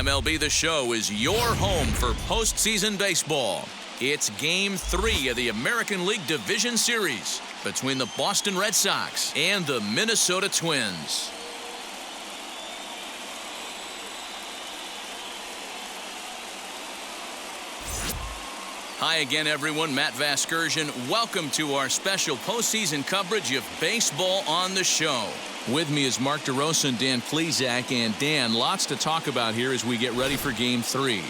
MLB The Show is your home for postseason baseball. It's Game 3 of the American League Division Series between the Boston Red Sox and the Minnesota Twins. Hi again, everyone. Matt Vasgersian. Welcome to our special postseason coverage of Baseball on the Show. With me is Mark DeRosa and Dan Plesac. And Dan, lots to talk about here as we get ready for Game 3.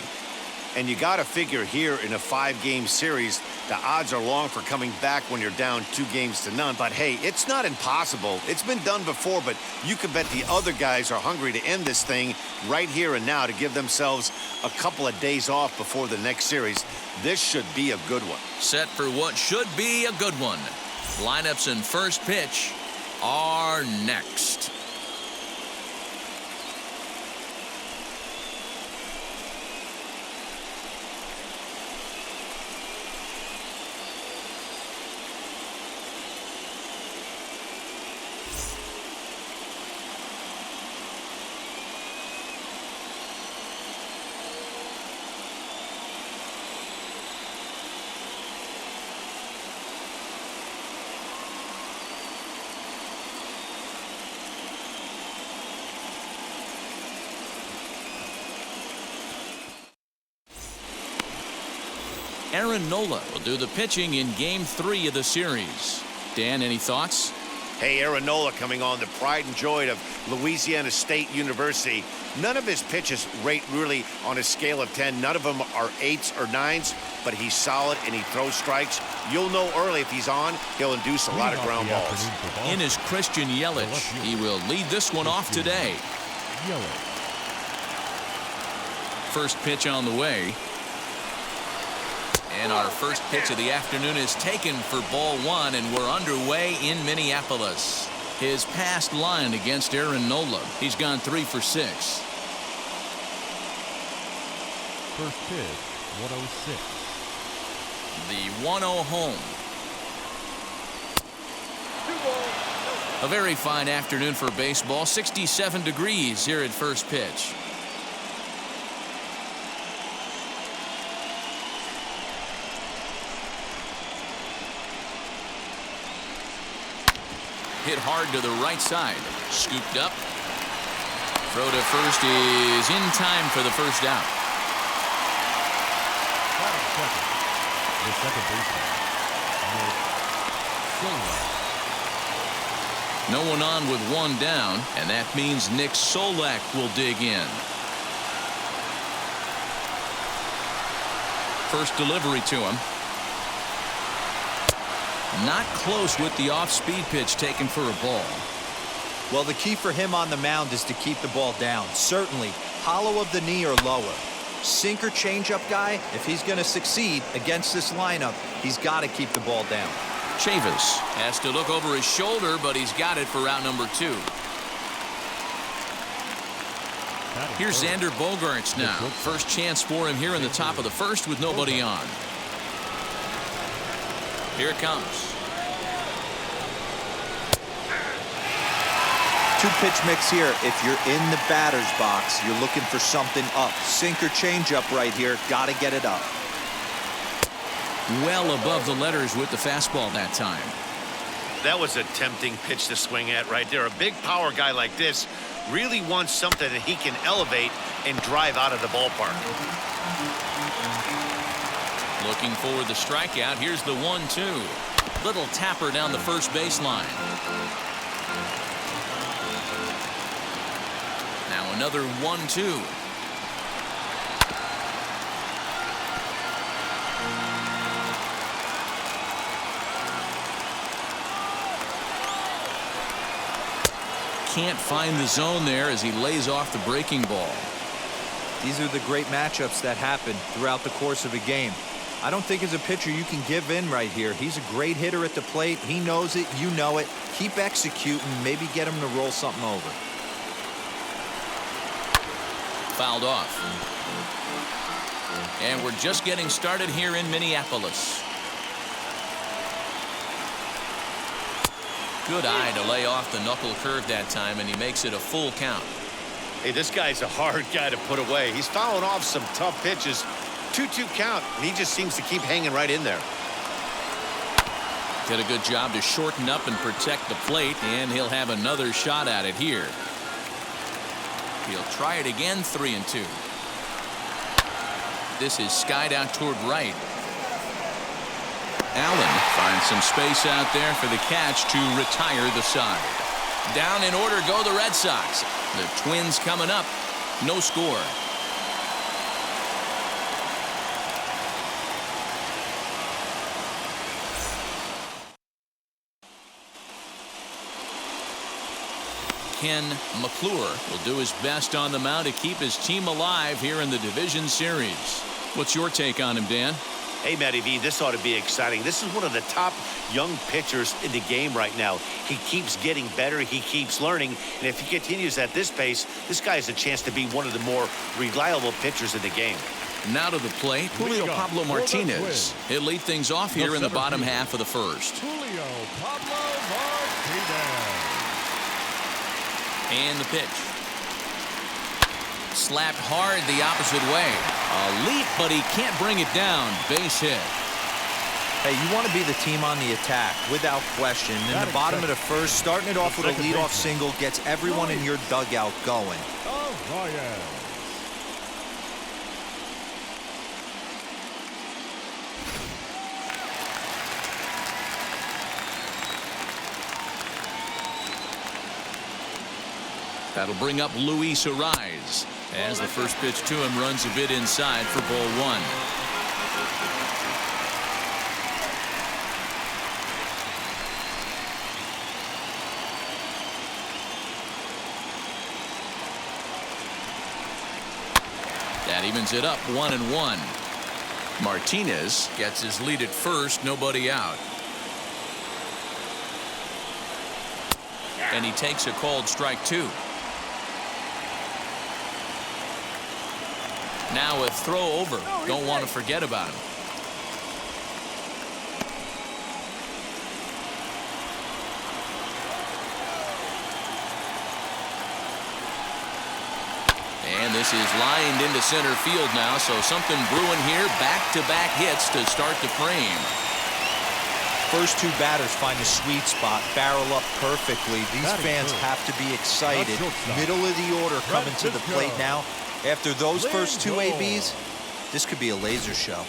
And you got to figure here in a 5-game series, the odds are long for coming back when you're down 2-0. But hey, it's not impossible. It's been done before, but you can bet the other guys are hungry to end this thing right here and now to give themselves a couple of days off before the next series. This should be a good one. Set for what should be a good one. Lineups and first pitch are next. Aaron Nola will do the pitching in Game 3 of the series. Dan, any thoughts? Hey, Aaron Nola coming on, the pride and joy of Louisiana State University. None of his pitches rate really on a scale of 10. None of them are 8s or 9s, but he's solid and he throws strikes. You'll know early if he's on, he'll induce a lot of ground balls. In is Christian Yelich. He will lead this one off today. First pitch on the way. And our first pitch of the afternoon is taken for ball 1, and we're underway in Minneapolis. His past line against Aaron Nola. He's gone 3 for 6. First pitch, 106. The 1-0 home. A very fine afternoon for baseball. 67 degrees here at first pitch. Hit hard to the right side. Scooped up. Throw to first is in time for the first out. The second baseman, No one on with one down, and that means Nick Solak will dig in. First delivery to him. Not close with the off-speed pitch taken for a ball. Well, the key for him on the mound is to keep the ball down. Certainly, hollow of the knee or lower. Sinker changeup guy, if he's going to succeed against this lineup, he's got to keep the ball down. Chavis has to look over his shoulder, but he's got it for out number 2. Here's Xander Bogaerts now. First chance for him here in the top of the first with nobody on. Here it comes. 2-pitch mix here. If you're in the batter's box, you're looking for something up. Sinker changeup right here. Got to get it up. Well above the letters with the fastball that time. That was a tempting pitch to swing at right there. A big power guy like this really wants something that he can elevate and drive out of the ballpark. Looking for the strikeout. Here's the 1-2. Little tapper down the first baseline. Now another 1-2. Can't find the zone there as he lays off the breaking ball. These are the great matchups that happen throughout the course of a game. I don't think as a pitcher you can give in right here. He's a great hitter at the plate. He knows it. You know it. Keep executing. Maybe get him to roll something over. Fouled off. And we're just getting started here in Minneapolis. Good eye to lay off the knuckle curve that time, and he makes it a full count. Hey, this guy's a hard guy to put away. He's fouling off some tough pitches. 2-2 count, and he just seems to keep hanging right in there. Did a good job to shorten up and protect the plate, and he'll have another shot at it here. He'll try it again, 3-2. This is skied out toward right. Allen finds some space out there for the catch to retire the side. Down in order go the Red Sox. The Twins coming up. No score. Ken McClure will do his best on the mound to keep his team alive here in the division series. What's your take on him, Dan? Hey, Matty V, this ought to be exciting. This is one of the top young pitchers in the game right now. He keeps getting better. He keeps learning. And if he continues at this pace, this guy has a chance to be one of the more reliable pitchers in the game. Now to the plate, Julio Pablo Martinez. He'll lead things off here in the bottom half of the first. Julio Pablo Martinez. And the pitch. Slapped hard the opposite way. A leap, but he can't bring it down. Base hit. Hey, you want to be the team on the attack, without question. In the bottom of the first, starting it off with a leadoff single gets everyone in your dugout going. Oh, Ryan. That'll bring up Luis Ariz as the first pitch to him runs a bit inside for ball one. That evens it up 1-1. Martinez gets his lead at first, nobody out. And he takes a called strike two. Now a throw over. Don't want to forget about him. And this is lined into center field now, so something brewing here. Back-to-back hits to start the frame. First two batters find a sweet spot, barrel up perfectly. These fans have to be excited. Middle of the order coming to the plate now. After those first two ABs, this could be a laser show.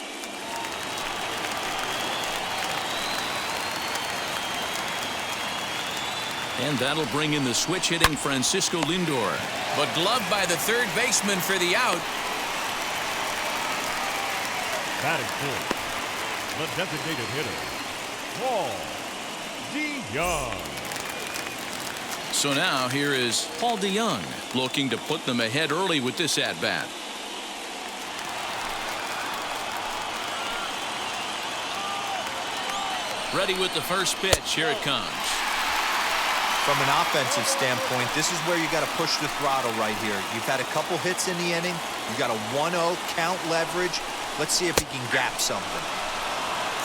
And that'll bring in the switch-hitting Francisco Lindor. But gloved by the third baseman for the out. Batting fourth, the designated hitter, Paul DeYoung. So now here is Paul DeYoung looking to put them ahead early with this at-bat. Ready with the first pitch. Here it comes. From an offensive standpoint, this is where you got to push the throttle right here. You've had a couple hits in the inning. You got a 1-0 count leverage. Let's see if he can gap something.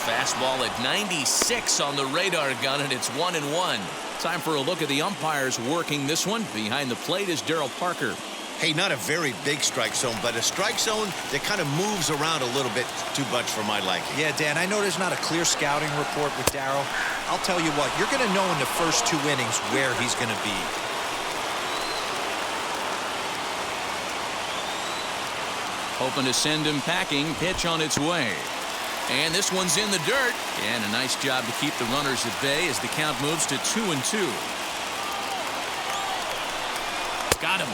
Fastball at 96 on the radar gun, and it's 1-1. Time for a look at the umpires working this one. Behind the plate is Darryl Parker. Hey, not a very big strike zone, but a strike zone that kind of moves around a little bit too much for my liking. Yeah, Dan, I know there's not a clear scouting report with Darryl. I'll tell you what, you're going to know in the first two innings where he's going to be. Hoping to send him packing. Pitch on its way. And this one's in the dirt. And a nice job to keep the runners at bay as the count moves to 2-2. Got him.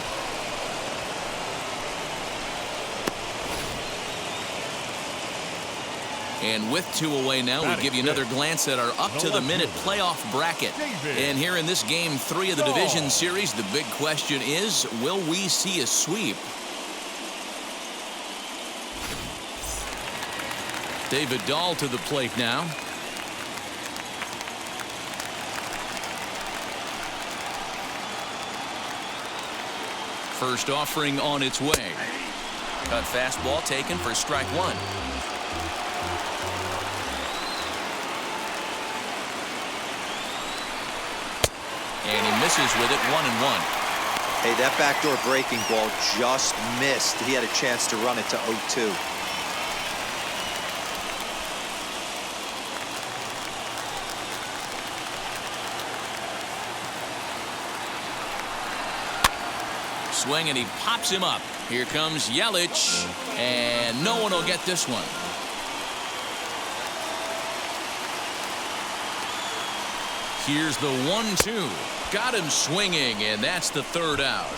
And with two away now, we give you another glance at our up-to-the-minute playoff bracket. And here in this Game 3 of the division series, the big question is, will we see a sweep? David Dahl to the plate now. First offering on its way. Cut fastball taken for strike one. And he misses with it, 1-1. Hey, that backdoor breaking ball just missed. He had a chance to run it to 0-2. Swing, and he pops him up. Here comes Yelich, and no one will get this one. Here's the 1-2. Got him swinging, and that's the third out.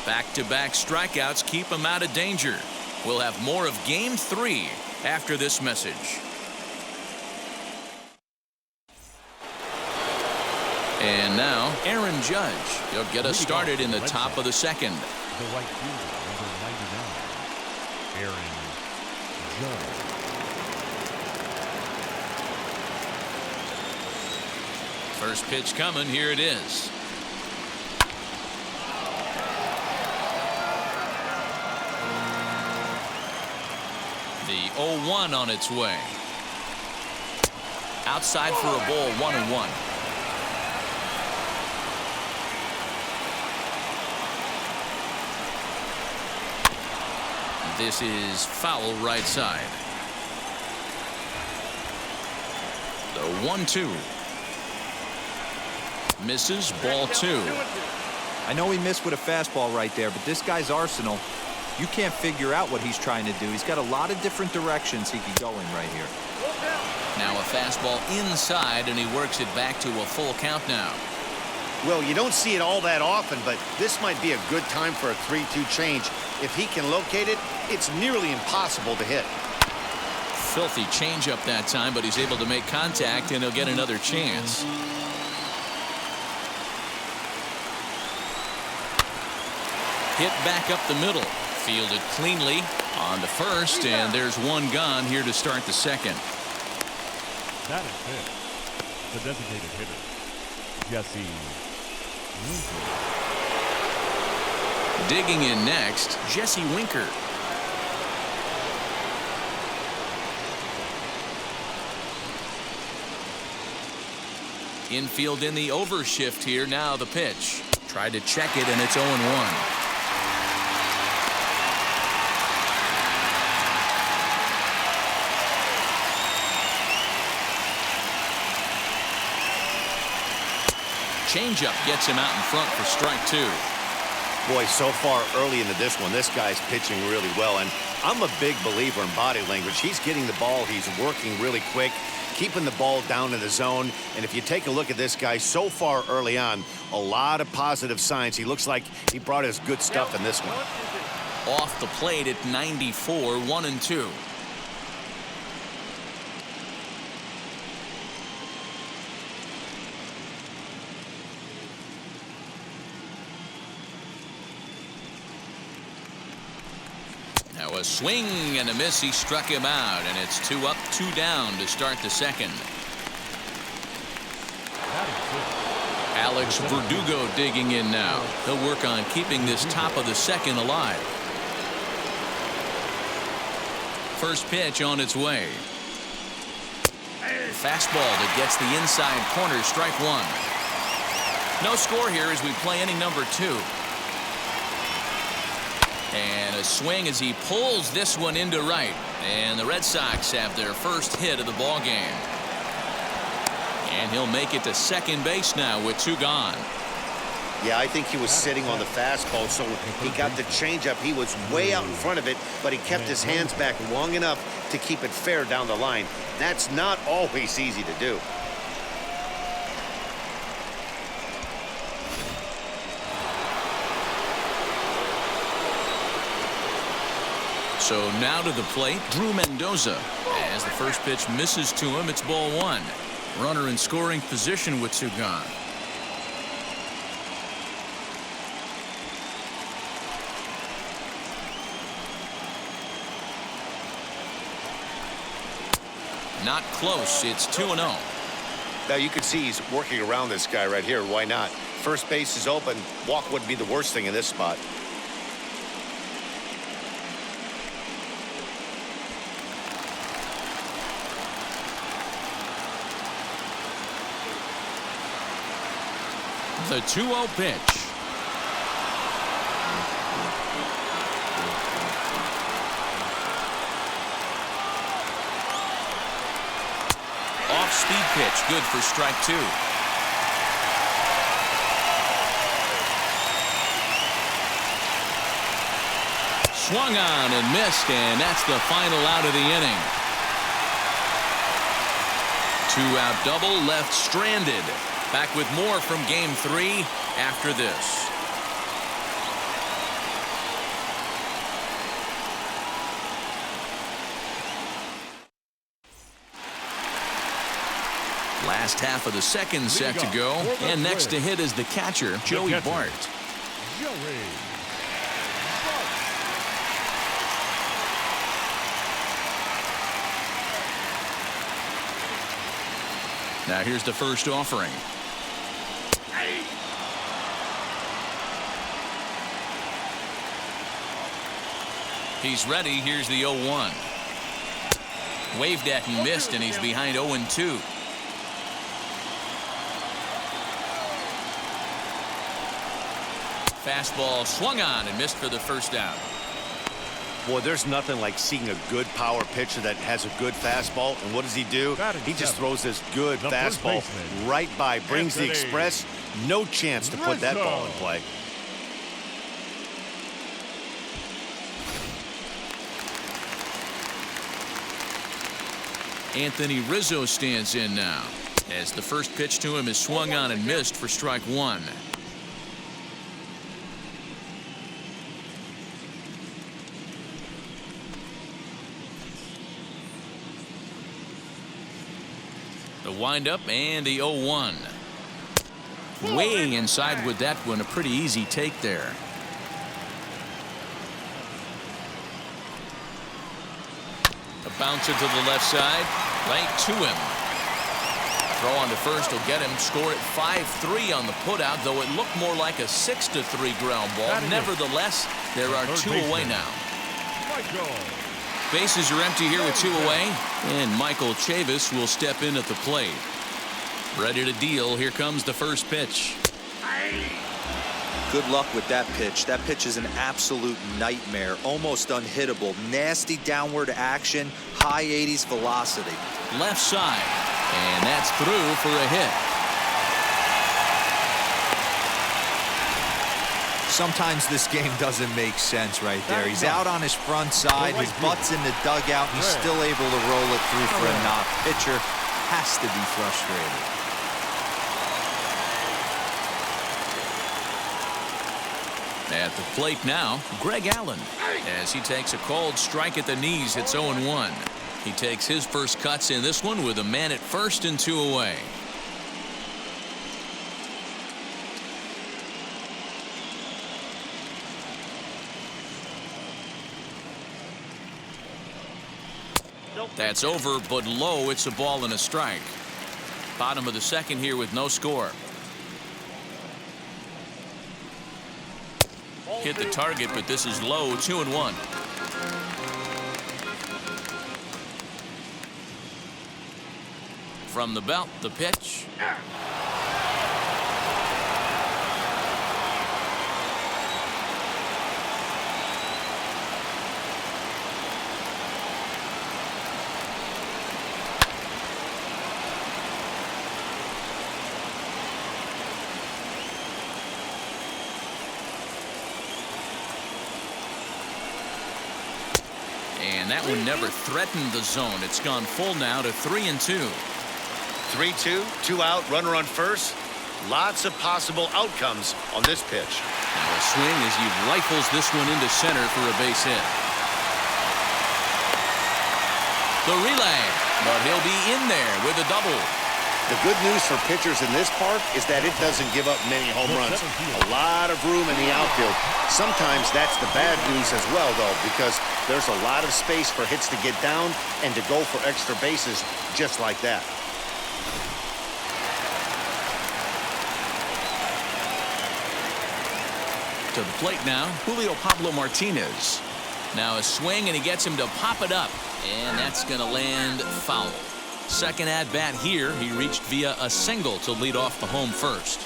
Back-to-back strikeouts keep him out of danger. We'll have more of Game 3 after this message. And now, Aaron Judge. He'll get us started in the top of the second. The right fielder, number 99, Aaron Judge. First pitch coming. Here it is. The 0-1 on its way. Outside for a ball, 1-1. This is foul right side. The 1-2. Misses, ball 2. I know he missed with a fastball right there, but this guy's arsenal, you can't figure out what he's trying to do. He's got a lot of different directions he could go in right here. Now a fastball inside, and he works it back to a full count now. Well, you don't see it all that often, but this might be a good time for a 3-2 change. If he can locate it, it's nearly impossible to hit. Filthy changeup that time, but he's able to make contact, and he'll get another chance. Hit back up the middle. Fielded cleanly on to first, and there's one gone here to start the second. That is it. The designated hitter, Jesse Winker. Digging in next, Jesse Winker. Infield in the overshift here. Now the pitch. Tried to check it, and it's 0-1. Changeup gets him out in front for strike 2. Boy, so far early into this one, this guy's pitching really well, and I'm a big believer in body language. He's getting the ball, he's working really quick, keeping the ball down in the zone, and if you take a look at this guy so far early on, a lot of positive signs. He looks like he brought his good stuff in this one. Off the plate at 94, 1-2. Now a swing and a miss. He struck him out, and it's 2 up, 2 down to start the second. Alex Verdugo digging in now. He'll work on keeping this top of the second alive. First pitch on its way. Fastball that gets the inside corner, strike 1. No score here as we play inning number 2. And a swing as he pulls this one into right. And the Red Sox have their first hit of the ball game. And he'll make it to second base now with 2 gone. Yeah, I think he was sitting on the fastball, so he got the changeup. He was way out in front of it, but he kept his hands back long enough to keep it fair down the line. That's not always easy to do. So now to the plate, Drew Mendoza. As the first pitch misses to him, it's ball 1. Runner in scoring position with 2 gone. Not close. It's 2-0. Now you can see he's working around this guy right here. Why not? First base is open. Walk wouldn't be the worst thing in this spot. The 2-0 pitch. Off-speed pitch, good for strike 2. Swung on and missed, and that's the final out of the inning. 2-out double left stranded. Back with more from Game 3 after this. Last half of the second set to go, and next to hit is the catcher, Joey Bart. Now here's the first offering. He's ready. Here's the 0-1. Waved at and missed, and he's behind 0-2. Fastball swung on and missed for the first out. Boy, there's nothing like seeing a good power pitcher that has a good fastball. And what does he do? He just throws this good fastball right by, brings the express. No chance to put that ball in play. Anthony Rizzo stands in now, as the first pitch to him is swung on and missed for strike 1. The windup and the 0-1. Way inside with that one. A pretty easy take there. A bouncer to the left side. Right to him. Throw on to first will get him. Score at 5-3 on the putout, though it looked more like a 6-3 ground ball. Nevertheless, there are 2 away now. Bases are empty here with 2 away, and Michael Chavis will step in at the plate. Ready to deal. Here comes the first pitch. Good luck with that pitch. That pitch is an absolute nightmare, almost unhittable. Nasty downward action, high 80s velocity. Left side, and that's through for a hit. Sometimes this game doesn't make sense right there. He's out on his front side, his butt's in the dugout, and he's still able to roll it through for a knock. Pitcher has to be frustrated. At the plate now, Greg Allen, as he takes a called strike at the knees. It's 0-1. He takes his first cuts in this one with a man at first and 2 away. That's over, but low. It's a ball and a strike. Bottom of the second here with no score. Hit the target, but this is low. 2-1. From the belt, the pitch. And that one never threatened the zone. It's gone full now to 3-2. 3-2, 2 out, runner on first. Lots of possible outcomes on this pitch. Now a swing as he rifles this one into center for a base hit. The relay, but he'll be in there with a double. The good news for pitchers in this park is that it doesn't give up many home runs. A lot of room in the outfield. Sometimes that's the bad news as well, though, because there's a lot of space for hits to get down and to go for extra bases just like that. To the plate now, Julio Pablo Martinez. Now a swing, and he gets him to pop it up, and that's going to land foul. Second at bat here, he reached via a single to lead off the home first.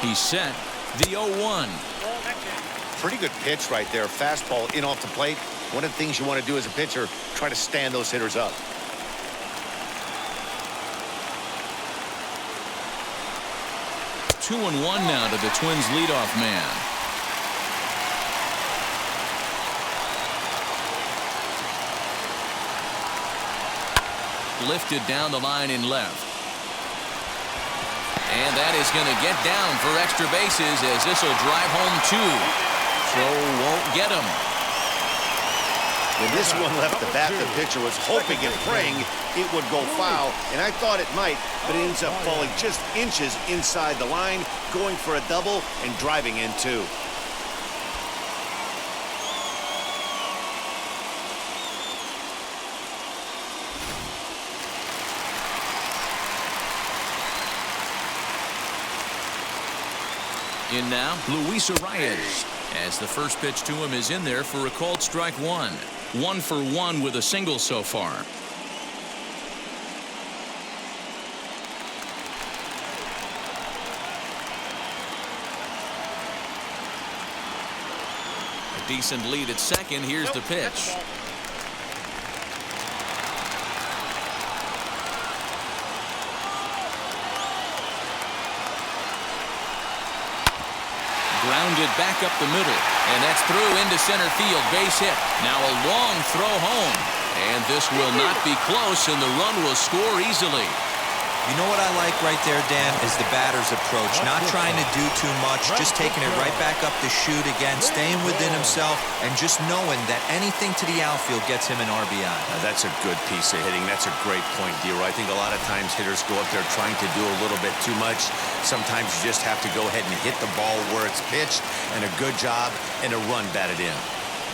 He's set. The 0-1. Pretty good pitch right there. Fastball in off the plate. One of the things you want to do as a pitcher, try to stand those hitters up. Two and one now to the Twins leadoff man. Lifted down the line in left. And that is going to get down for extra bases as this will drive home two. Throw won't get him. When this one left the bat, the pitcher was hoping and praying it would go foul, and I thought it might, but it ends up falling just inches inside the line, going for a double and driving in two. In now, Luis Arias, as the first pitch to him is in there for a called strike one. 1 for 1 with a single so far. A decent lead at second. Here's the pitch. Grounded back up the middle, and that's through into center field. Base hit. Now a long throw home, and this will not be close, and the run will score easily. You know what I like right there, Dan, is the batter's approach. Not trying to do too much, just taking it right back up the chute again, staying within himself, and just knowing that anything to the outfield gets him an RBI. Now that's a good piece of hitting. That's a great point, Dero. I think a lot of times hitters go up there trying to do a little bit too much. Sometimes you just have to go ahead and hit the ball where it's pitched, and a good job and a run batted in.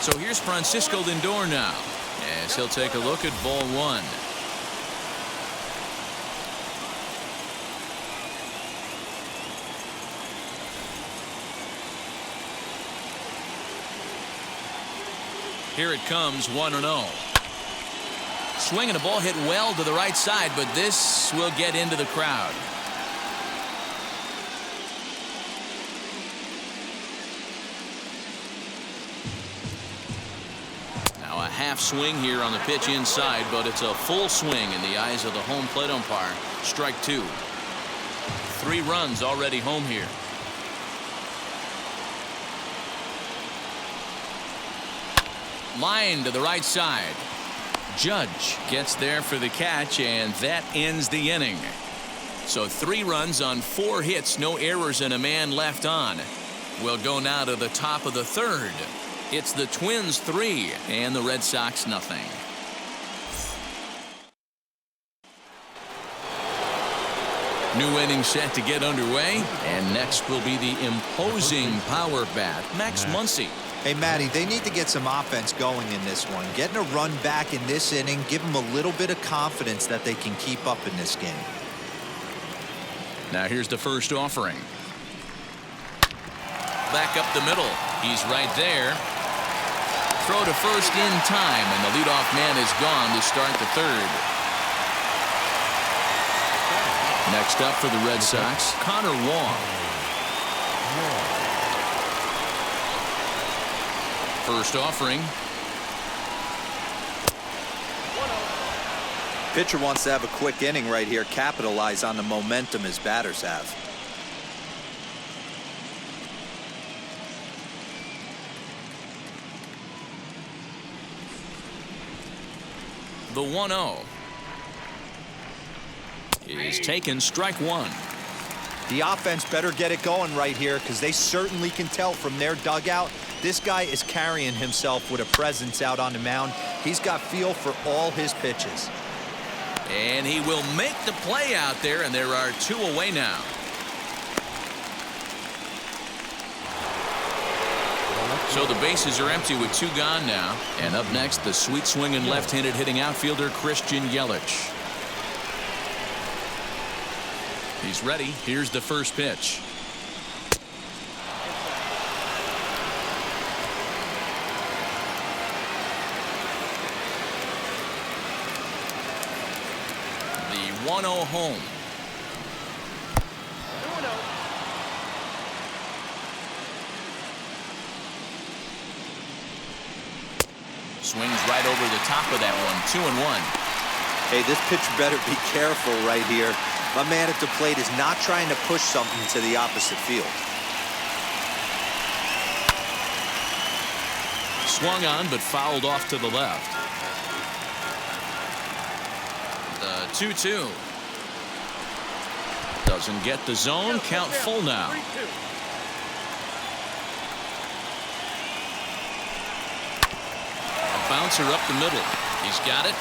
So here's Francisco Lindor now, as he'll take a look at ball one. Here it comes, 1-0. Swinging a ball hit well to the right side, but this will get into the crowd. Now a half swing here on the pitch inside, but it's a full swing in the eyes of the home plate umpire. Strike two. 3 runs already home here. Line to the right side. Judge gets there for the catch, and that ends the inning. So 3 runs on 4 hits, no errors, and a man left on. We'll go now to the top of the third. It's the Twins 3 and the Red Sox nothing. New inning set to get underway, and next will be the imposing power bat, Max Muncy. Hey, Matty, they need to get some offense going in this one. Getting a run back in this inning, give them a little bit of confidence that they can keep up in this game. Now here's the first offering. Back up the middle. He's right there. Throw to first in time, and the leadoff man is gone to start the third. Next up for the Red Sox, Connor Wong. First offering. Pitcher wants to have a quick inning right here, capitalize on the momentum his batters have. The 1-0 is taken, strike one. The offense better get it going right here, because they certainly can tell from their dugout this guy is carrying himself with a presence out on the mound. He's got feel for all his pitches. And he will make the play out there, and there are 2 away now. So the bases are empty with 2 gone now. And up next, the sweet swinging left-handed hitting outfielder Christian Yelich. He's ready. Here's the first pitch. The 1-0 home. Swings right over the top of that one. 2-1. Hey, this pitcher better be careful right here. My man at the plate is not trying to push something to the opposite field. Swung on, but fouled off to the left. The 2-2. Doesn't get the zone. Count full now. A bouncer up the middle. He's got it.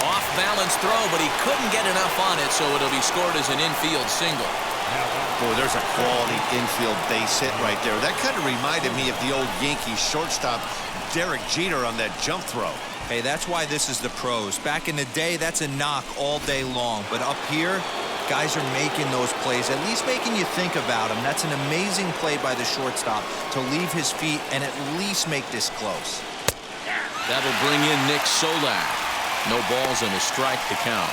Off balance throw, but he couldn't get enough on it, so it'll be scored as an infield single. Boy, there's a quality infield base hit right there. That kind of reminded me of the old Yankees shortstop Derek Jeter on that jump throw. Hey, that's why this is the pros. Back in the day, that's a knock all day long. But up here, guys are making those plays, at least making you think about them. That's an amazing play by the shortstop to leave his feet and at least make this close. That'll bring in Nick Solak. No balls and a strike to count.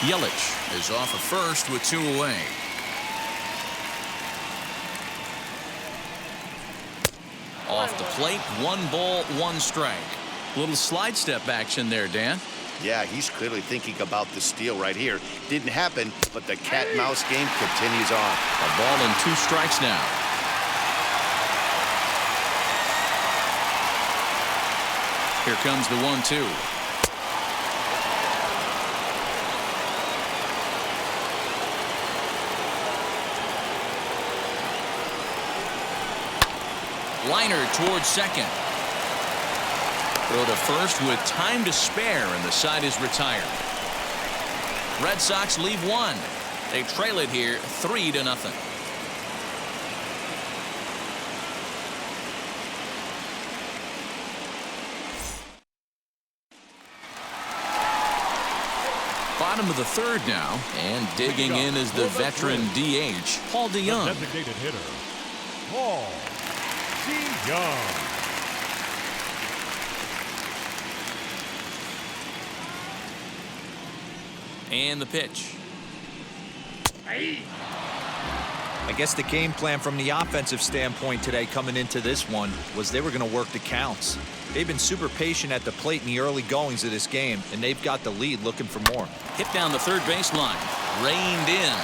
Yelich is off at first with 2 away. Off the plate, 1 ball, 1 strike. Little slide step action there, Dan. Yeah, he's clearly thinking about the steal right here. Didn't happen, but the cat-mouse game continues on. A ball and 2 strikes now. Here comes the 1-2. Liner towards second. Throw to first with time to spare, and the side is retired. Red Sox leave 1. They trail it here 3-0. Bottom of the 3rd now, and digging in is the veteran DH, Paul DeYoung. Designated hitter, Paul DeYoung. And the pitch. I guess the game plan from the offensive standpoint today coming into this one was they were going to work the counts. They've been super patient at the plate in the early goings of this game, and they've got the lead looking for more. Hit down the third baseline. Reined in.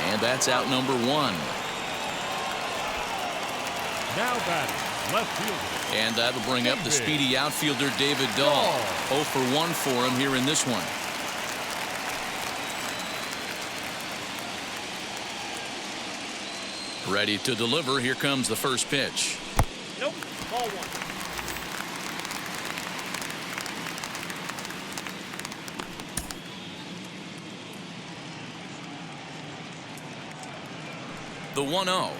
And that's out number 1. Now batting, left fielder. And that'll bring up the speedy outfielder David Dahl. 0 for 1 for him here in this one. Ready to deliver. Here comes the first pitch. Nope. Ball 1. The 1-0.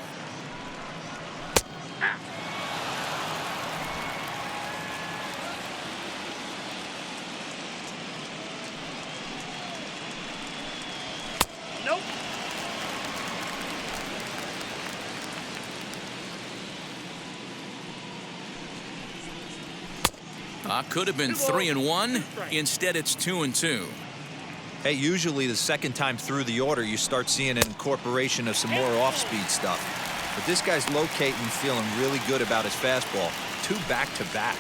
Nope. Could have been 3-1. Instead, it's 2-2. Hey, usually the second time through the order, you start seeing an incorporation of some more off-speed stuff. But this guy's locating, feeling really good about his fastball. 2 back-to-back.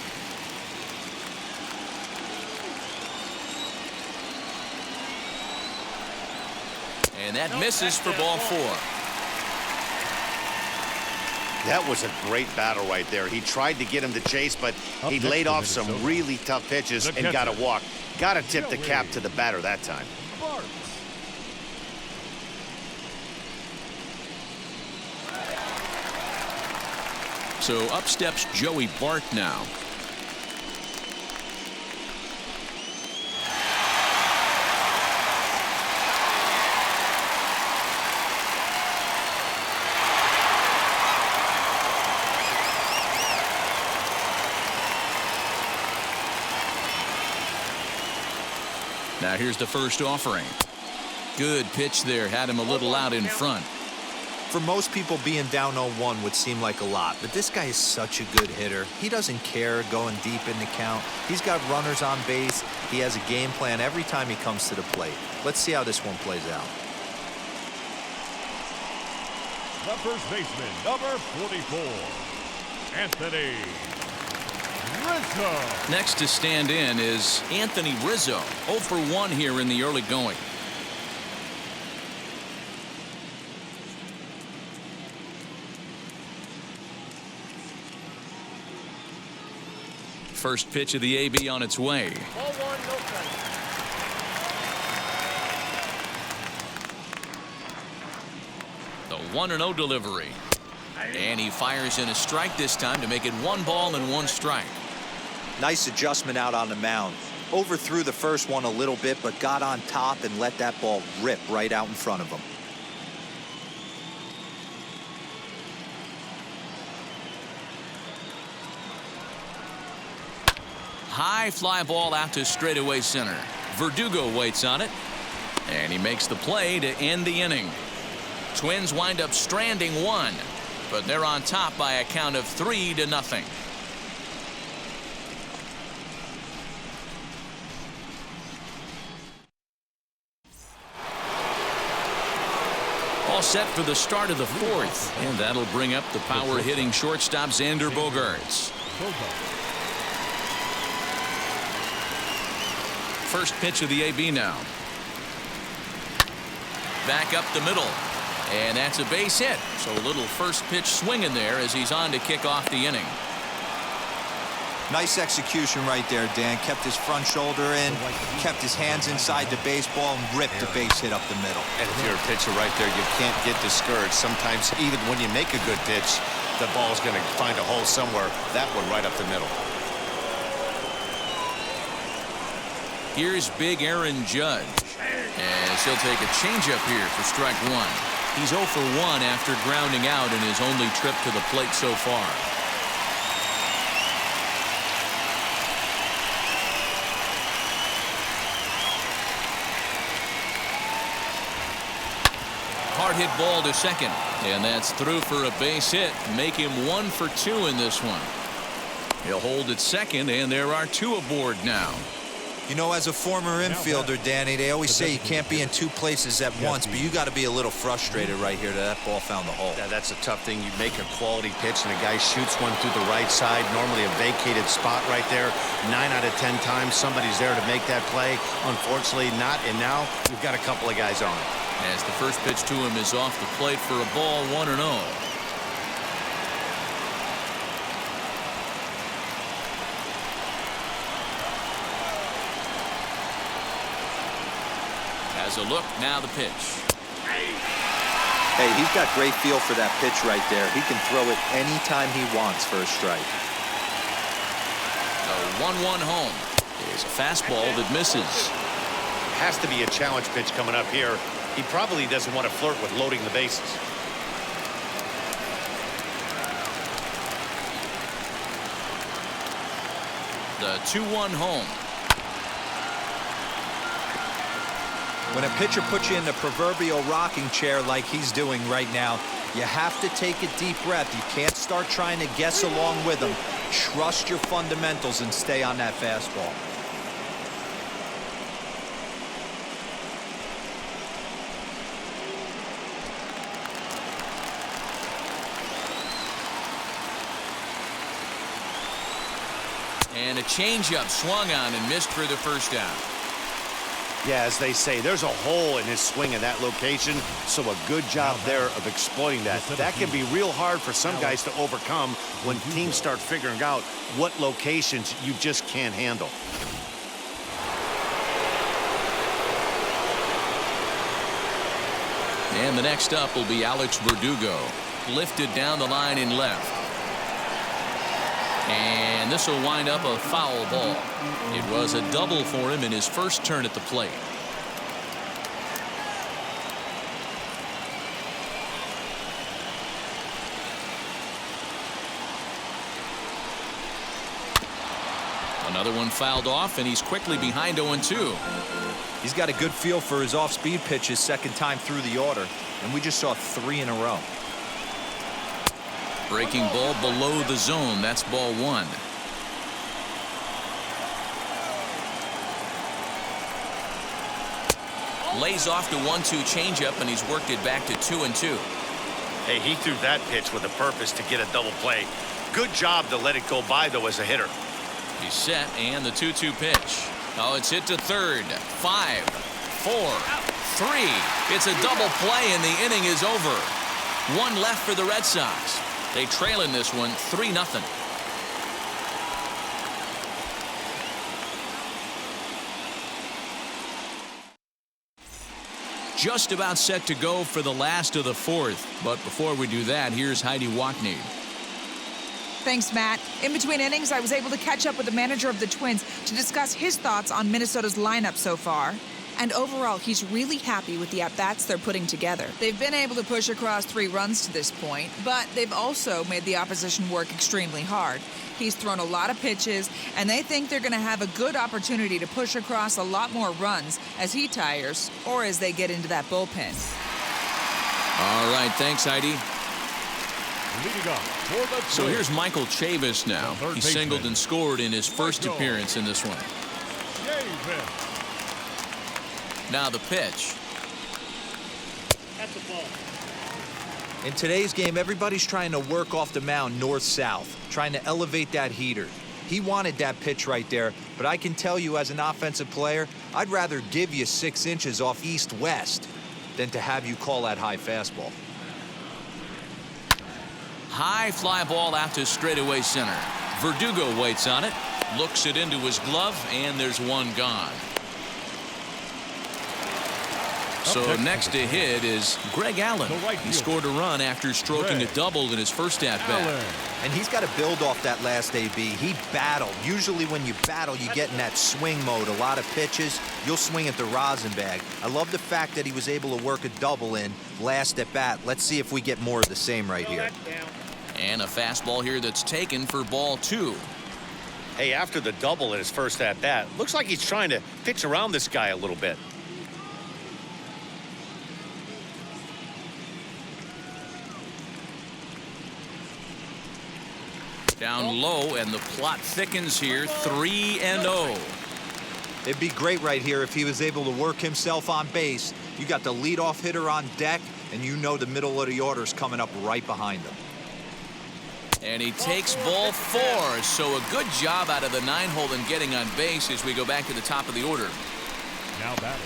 And that misses for ball 4. That was a great battle right there. He tried to get him to chase, but he laid off some really tough pitches and got a walk. Got to tip the cap to the batter that time. So up steps Joey Bart now. Now here's the first offering. Good pitch there. Had him a little out in front. For most people, being down 0-1 would seem like a lot, but this guy is such a good hitter. He doesn't care going deep in the count. He's got runners on base. He has a game plan every time he comes to the plate. Let's see how this one plays out. the first baseman, number 44, Anthony Rizzo. Next to stand in is Anthony Rizzo, 0 for 1 here in the early going. First pitch of the AB on its way. Ball one, no strike. The 1-0 delivery. And he fires in a strike this time to make it 1 ball and 1 strike. Nice adjustment out on the mound. Overthrew the first one a little bit, but got on top and let that ball rip right out in front of him. High fly ball out to straightaway center. Verdugo waits on it, and he makes the play to end the inning. Twins wind up stranding 1, but they're on top by a count of 3-0. All set for the start of the 4th, and that'll bring up the power hitting shortstop Xander Bogaerts. First pitch of the AB now. Back up the middle. And that's a base hit. So a little first pitch swing in there as he's on to kick off the inning. Nice execution right there, Dan. Kept his front shoulder in, kept his hands inside the baseball, and ripped the base hit up the middle. And if you're a pitcher right there, you can't get discouraged. Sometimes even when you make a good pitch, the ball's going to find a hole somewhere. That one right up the middle. Here's big Aaron Judge. As he'll take a changeup here for strike 1. He's 0 for 1 after grounding out in his only trip to the plate so far. Hard hit ball to second, and that's through for a base hit. Make him 1 for 2 in this one. He'll hold at second, and there are 2 aboard now. You know, as a former infielder, Danny, they always say you can't be in 2 places at once, but you got to be a little frustrated right here that ball found the hole. Yeah, that's a tough thing. You make a quality pitch and a guy shoots one through the right side, normally a vacated spot right there. 9 out of 10 times somebody's there to make that play. Unfortunately not, and now we've got a couple of guys on. As the first pitch to him is off the plate for a ball, 1-0. As a look, now the pitch. Hey, he's got great feel for that pitch right there. He can throw it anytime he wants for a strike. The 1-1 home is a fastball that misses. Has to be a challenge pitch coming up here. He probably doesn't want to flirt with loading the bases. The 2-1 home. When a pitcher puts you in the proverbial rocking chair like he's doing right now, you have to take a deep breath. You can't start trying to guess along with him. Trust your fundamentals and stay on that fastball. And a changeup swung on and missed for the first out. Yeah, as they say, there's a hole in his swing in that location, so a good job there of exploiting that. That can be real hard for some guys to overcome when teams start figuring out what locations you just can't handle. And the next up will be Alex Verdugo. Lifted down the line in left. And this will wind up a foul ball. It was a double for him in his first turn at the plate. Another one fouled off, and he's quickly behind 0-2. He's got a good feel for his off-speed pitches second time through the order, and we just saw 3 in a row. Breaking ball below the zone. That's ball 1. Lays off the 1-2 changeup, and he's worked it back to 2-2. Hey, he threw that pitch with a purpose to get a double play. Good job to let it go by, though, as a hitter. He's set, and the 2-2 pitch. Oh, it's hit to third. 5, 4, 3. It's a double play, and the inning is over. One left for the Red Sox. They trail in this one 3-0. Just about set to go for the last of the fourth. But before we do that, here's Heidi Wackney. Thanks, Matt. In between innings, I was able to catch up with the manager of the Twins to discuss his thoughts on Minnesota's lineup so far. And overall, he's really happy with the at-bats they're putting together. They've been able to push across 3 runs to this point, but they've also made the opposition work extremely hard. He's thrown a lot of pitches, and they think they're going to have a good opportunity to push across a lot more runs as he tires or as they get into that bullpen. All right, thanks, Heidi. Leading up for the So here's Michael Chavis now. He singled and scored in his first appearance in this one. Chavis. Now the pitch. That's a ball. In today's game, everybody's trying to work off the mound north-south, trying to elevate that heater. He wanted that pitch right there, but I can tell you as an offensive player, I'd rather give you 6 inches off east-west than to have you call that high fastball. High fly ball out to straightaway center. Verdugo waits on it, looks it into his glove, and there's one gone. So next to hit is Greg Allen. He scored a run after stroking a double in his first at-bat. And he's got to build off that last AB. He battled. Usually when you battle, you get in that swing mode. A lot of pitches, you'll swing at the rosin bag. I love the fact that he was able to work a double in last at bat. Let's see if we get more of the same right here. And a fastball here that's taken for ball 2. Hey, after the double in his first at-bat, looks like he's trying to pitch around this guy a little bit. Down low, and the plot thickens here, 3-0. It'd be great right here if he was able to work himself on base. You got the leadoff hitter on deck, and you know the middle of the order is coming up right behind him. And he takes ball 4, so a good job out of the 9-hole in getting on base as we go back to the top of the order. Now batting,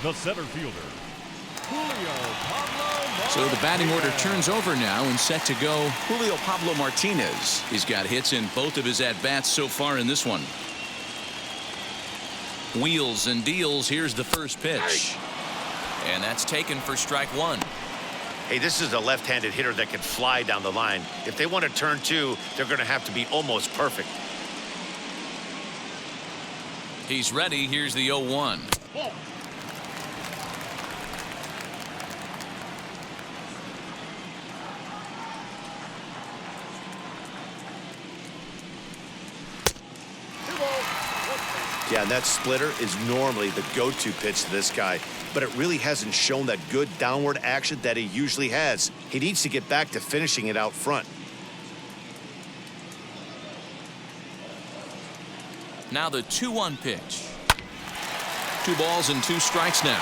the center fielder, Julio Pablo. So the batting order turns over now and set to go Julio Pablo Martinez. He's got hits in both of his at-bats so far in this one. Wheels and deals. Here's the first pitch. And that's taken for strike 1. Hey, this is a left-handed hitter that can fly down the line. If they want to turn 2, they're going to have to be almost perfect. He's ready. Here's the 0-1. Yeah, and that splitter is normally the go-to pitch to this guy, but it really hasn't shown that good downward action that he usually has. He needs to get back to finishing it out front. Now the 2-1 pitch. 2 balls and 2 strikes now.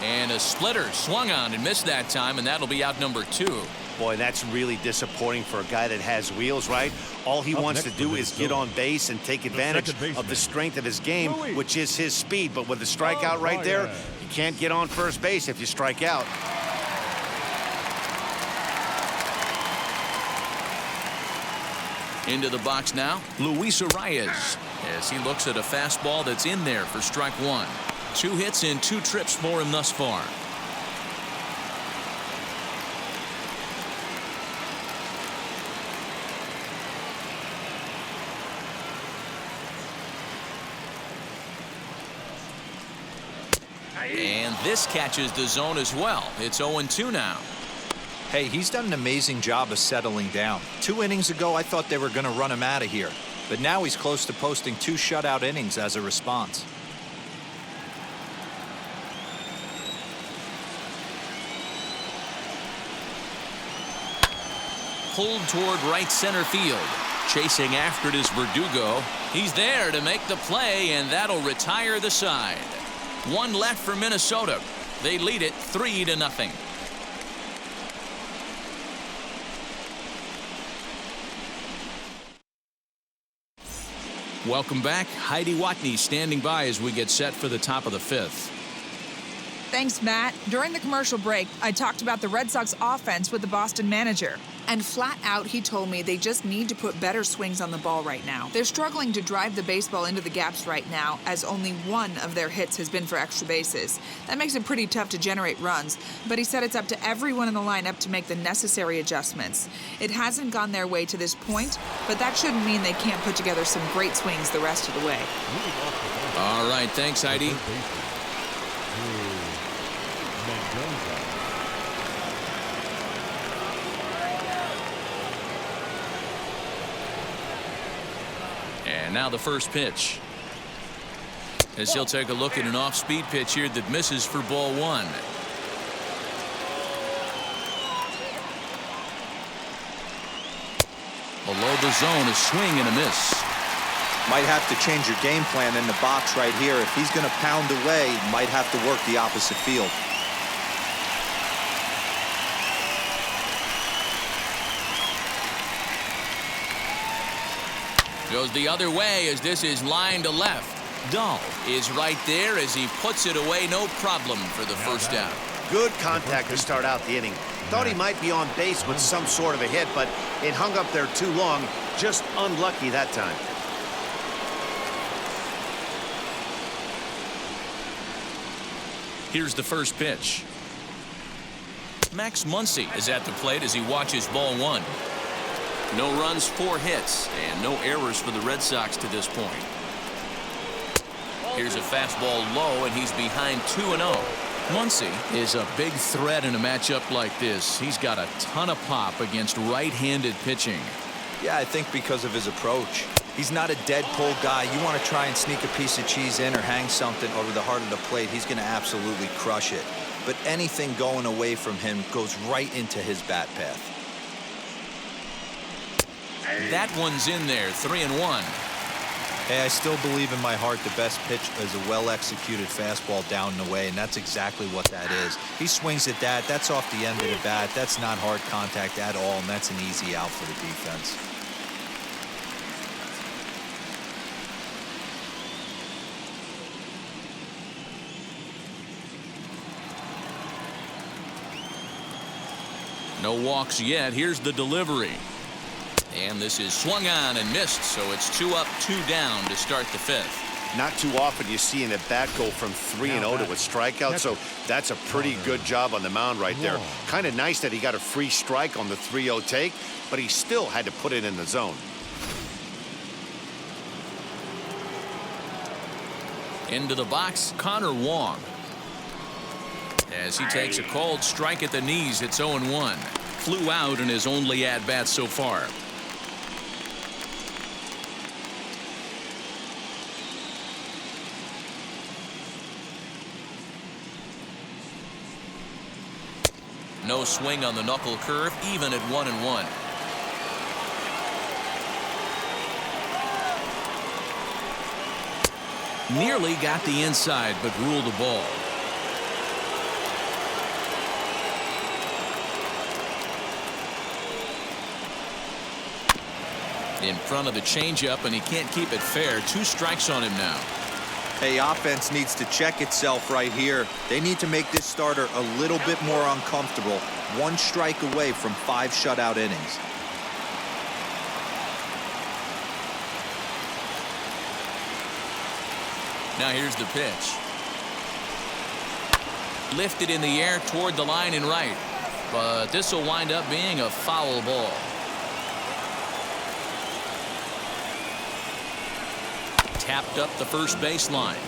And a splitter swung on and missed that time, and that'll be out number 2. Boy, that's really disappointing for a guy that has wheels, right? All he wants to do is get on base and take advantage of the strength of his game, which is his speed. But with the strikeout right there, you can't get on first base if you strike out. Into the box now, Luis Arias, as he looks at a fastball that's in there for strike 1. 2 hits and 2 trips for him thus far. And this catches the zone as well. It's 0-2 now. Hey, he's done an amazing job of settling down. 2 innings ago, I thought they were going to run him out of here. But now he's close to posting 2 shutout innings as a response. Pulled toward right center field. Chasing after it is Verdugo. He's there to make the play, and that'll retire the side. One left for Minnesota. They lead it 3-0. Welcome back. Heidi Watney standing by as we get set for the top of the 5th. Thanks, Matt. During the commercial break, I talked about the Red Sox offense with the Boston manager. And flat out, he told me they just need to put better swings on the ball right now. They're struggling to drive the baseball into the gaps right now, as only one of their hits has been for extra bases. That makes it pretty tough to generate runs, but he said it's up to everyone in the lineup to make the necessary adjustments. It hasn't gone their way to this point, but that shouldn't mean they can't put together some great swings the rest of the way. All right, thanks, Heidi. And now the first pitch. As he'll take a look at an off-speed pitch here that misses for ball 1. Below the zone, a swing and a miss. Might have to change your game plan in the box right here. If he's going to pound away, might have to work the opposite field. Goes the other way as this is line to left. Dahl is right there as he puts it away, no problem for the first out. Good contact to start out the inning. Thought he might be on base with some sort of a hit, but it hung up there too long. Just unlucky that time. Here's the first pitch. Max Muncy is at the plate as he watches ball 1. No runs, 4 hits, and no errors for the Red Sox to this point. Here's a fastball low, and he's behind 2-0. Muncy is a big threat in a matchup like this. He's got a ton of pop against right-handed pitching. Yeah, I think because of his approach. He's not a dead pull guy. You want to try and sneak a piece of cheese in or hang something over the heart of the plate, he's going to absolutely crush it. But anything going away from him goes right into his bat path. That one's in there, 3-1. Hey, I still believe in my heart the best pitch is a well-executed fastball down and away, and that's exactly what that is. He swings at that. That's off the end of the bat. That's not hard contact at all, and that's an easy out for the defense. No walks yet. Here's the delivery. And this is swung on and missed, so it's 2 up, 2 down to start the 5th. Not too often you see an at-bat go from 3-0 to a strikeout, so that's a pretty good job on the mound right there. Kind of nice that he got a free strike on the 3-0 take, but he still had to put it in the zone. Into the box, Connor Wong. As he takes a cold strike at the knees, it's 0-1. Flew out in his only at-bat so far. No swing on the knuckle curve, even at 1-1. Nearly got the inside, but ruled a ball. In front of the changeup, and he can't keep it fair. 2 strikes on him now. Hey, offense needs to check itself right here. They need to make this starter a little bit more uncomfortable. 1 strike away from 5 shutout innings. Now here's the pitch. Lifted in the air toward the line and right. But this will wind up being a foul ball. Tapped up the first baseline.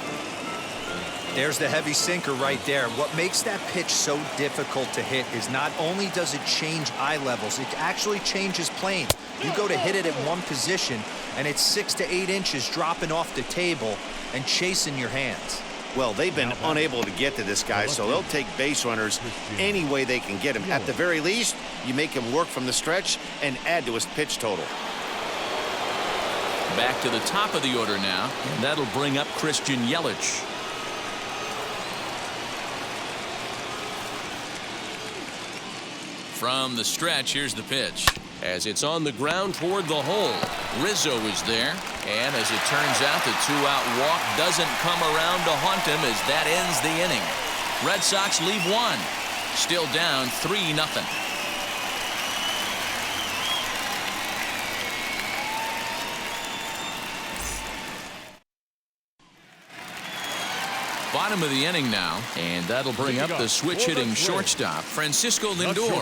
There's the heavy sinker right there. What makes that pitch so difficult to hit is not only does it change eye levels, it actually changes plane. You go to hit it at one position, and it's 6 to 8 inches dropping off the table and chasing your hands. Well, they've been unable to get to this guy, so they'll take base runners any way they can get him. At the very least, you make him work from the stretch and add to his pitch total. Back to the top of the order now, and that'll bring up Christian Yelich. From the stretch, here's the pitch. As it's on the ground toward the hole, Rizzo is there. And as it turns out, the two-out walk doesn't come around to haunt him as that ends the inning. Red Sox leave one. Still down 3-0. Bottom of the inning now, and that'll bring up the switch-hitting shortstop, Francisco Lindor.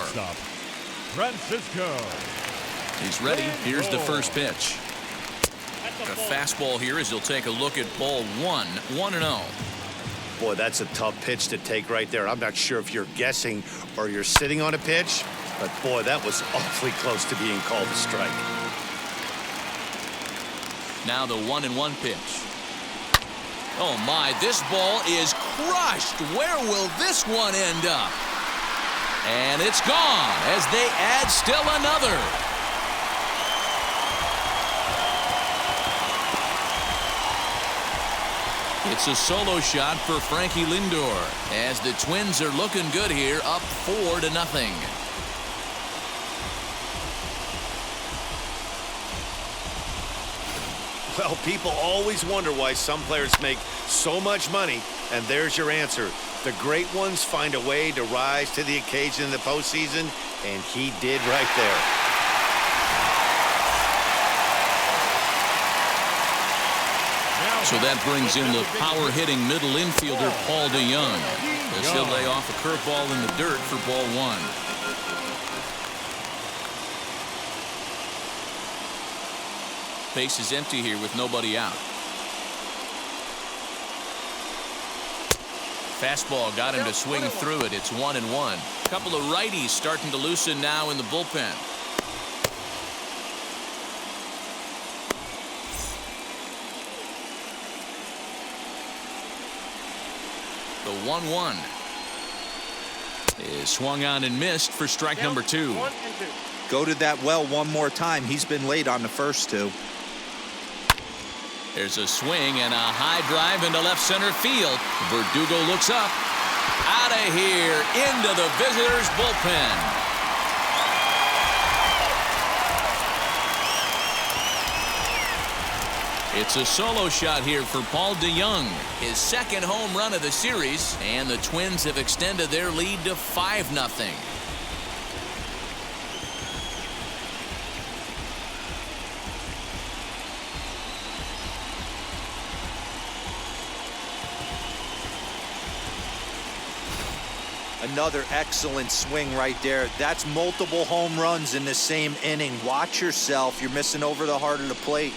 Francisco. He's ready. Here's the first pitch. A fastball here as he'll take a look at ball one. 1-0. Boy, that's a tough pitch to take right there. I'm not sure if you're guessing or you're sitting on a pitch, but boy, that was awfully close to being called a strike. Now the 1-1 pitch. Oh my, this ball is crushed. Where will this one end up? And it's gone as they add still another. It's a solo shot for Frankie Lindor as the Twins are looking good here, up 4-0. Well, people always wonder why some players make so much money, and there's your answer. The great ones find a way to rise to the occasion in the postseason, and he did right there. So that brings in the power-hitting middle infielder Paul DeYoung as he'll lay off a curveball in the dirt for ball one. Base is empty here with nobody out. Fastball got him to swing through it. It's 1-1. A couple of righties starting to loosen now in the bullpen. The 1-1 is swung on and missed for strike number 2. Go to that well one more time. He's been late on the first two. There's a swing and a high drive into left center field. Verdugo looks up. Out of here into the visitors' bullpen. It's a solo shot here for Paul DeYoung. His second home run of the series, and the Twins have extended their lead to 5-0. Another excellent swing right there. That's multiple home runs in the same inning. Watch yourself. You're missing over the heart of the plate.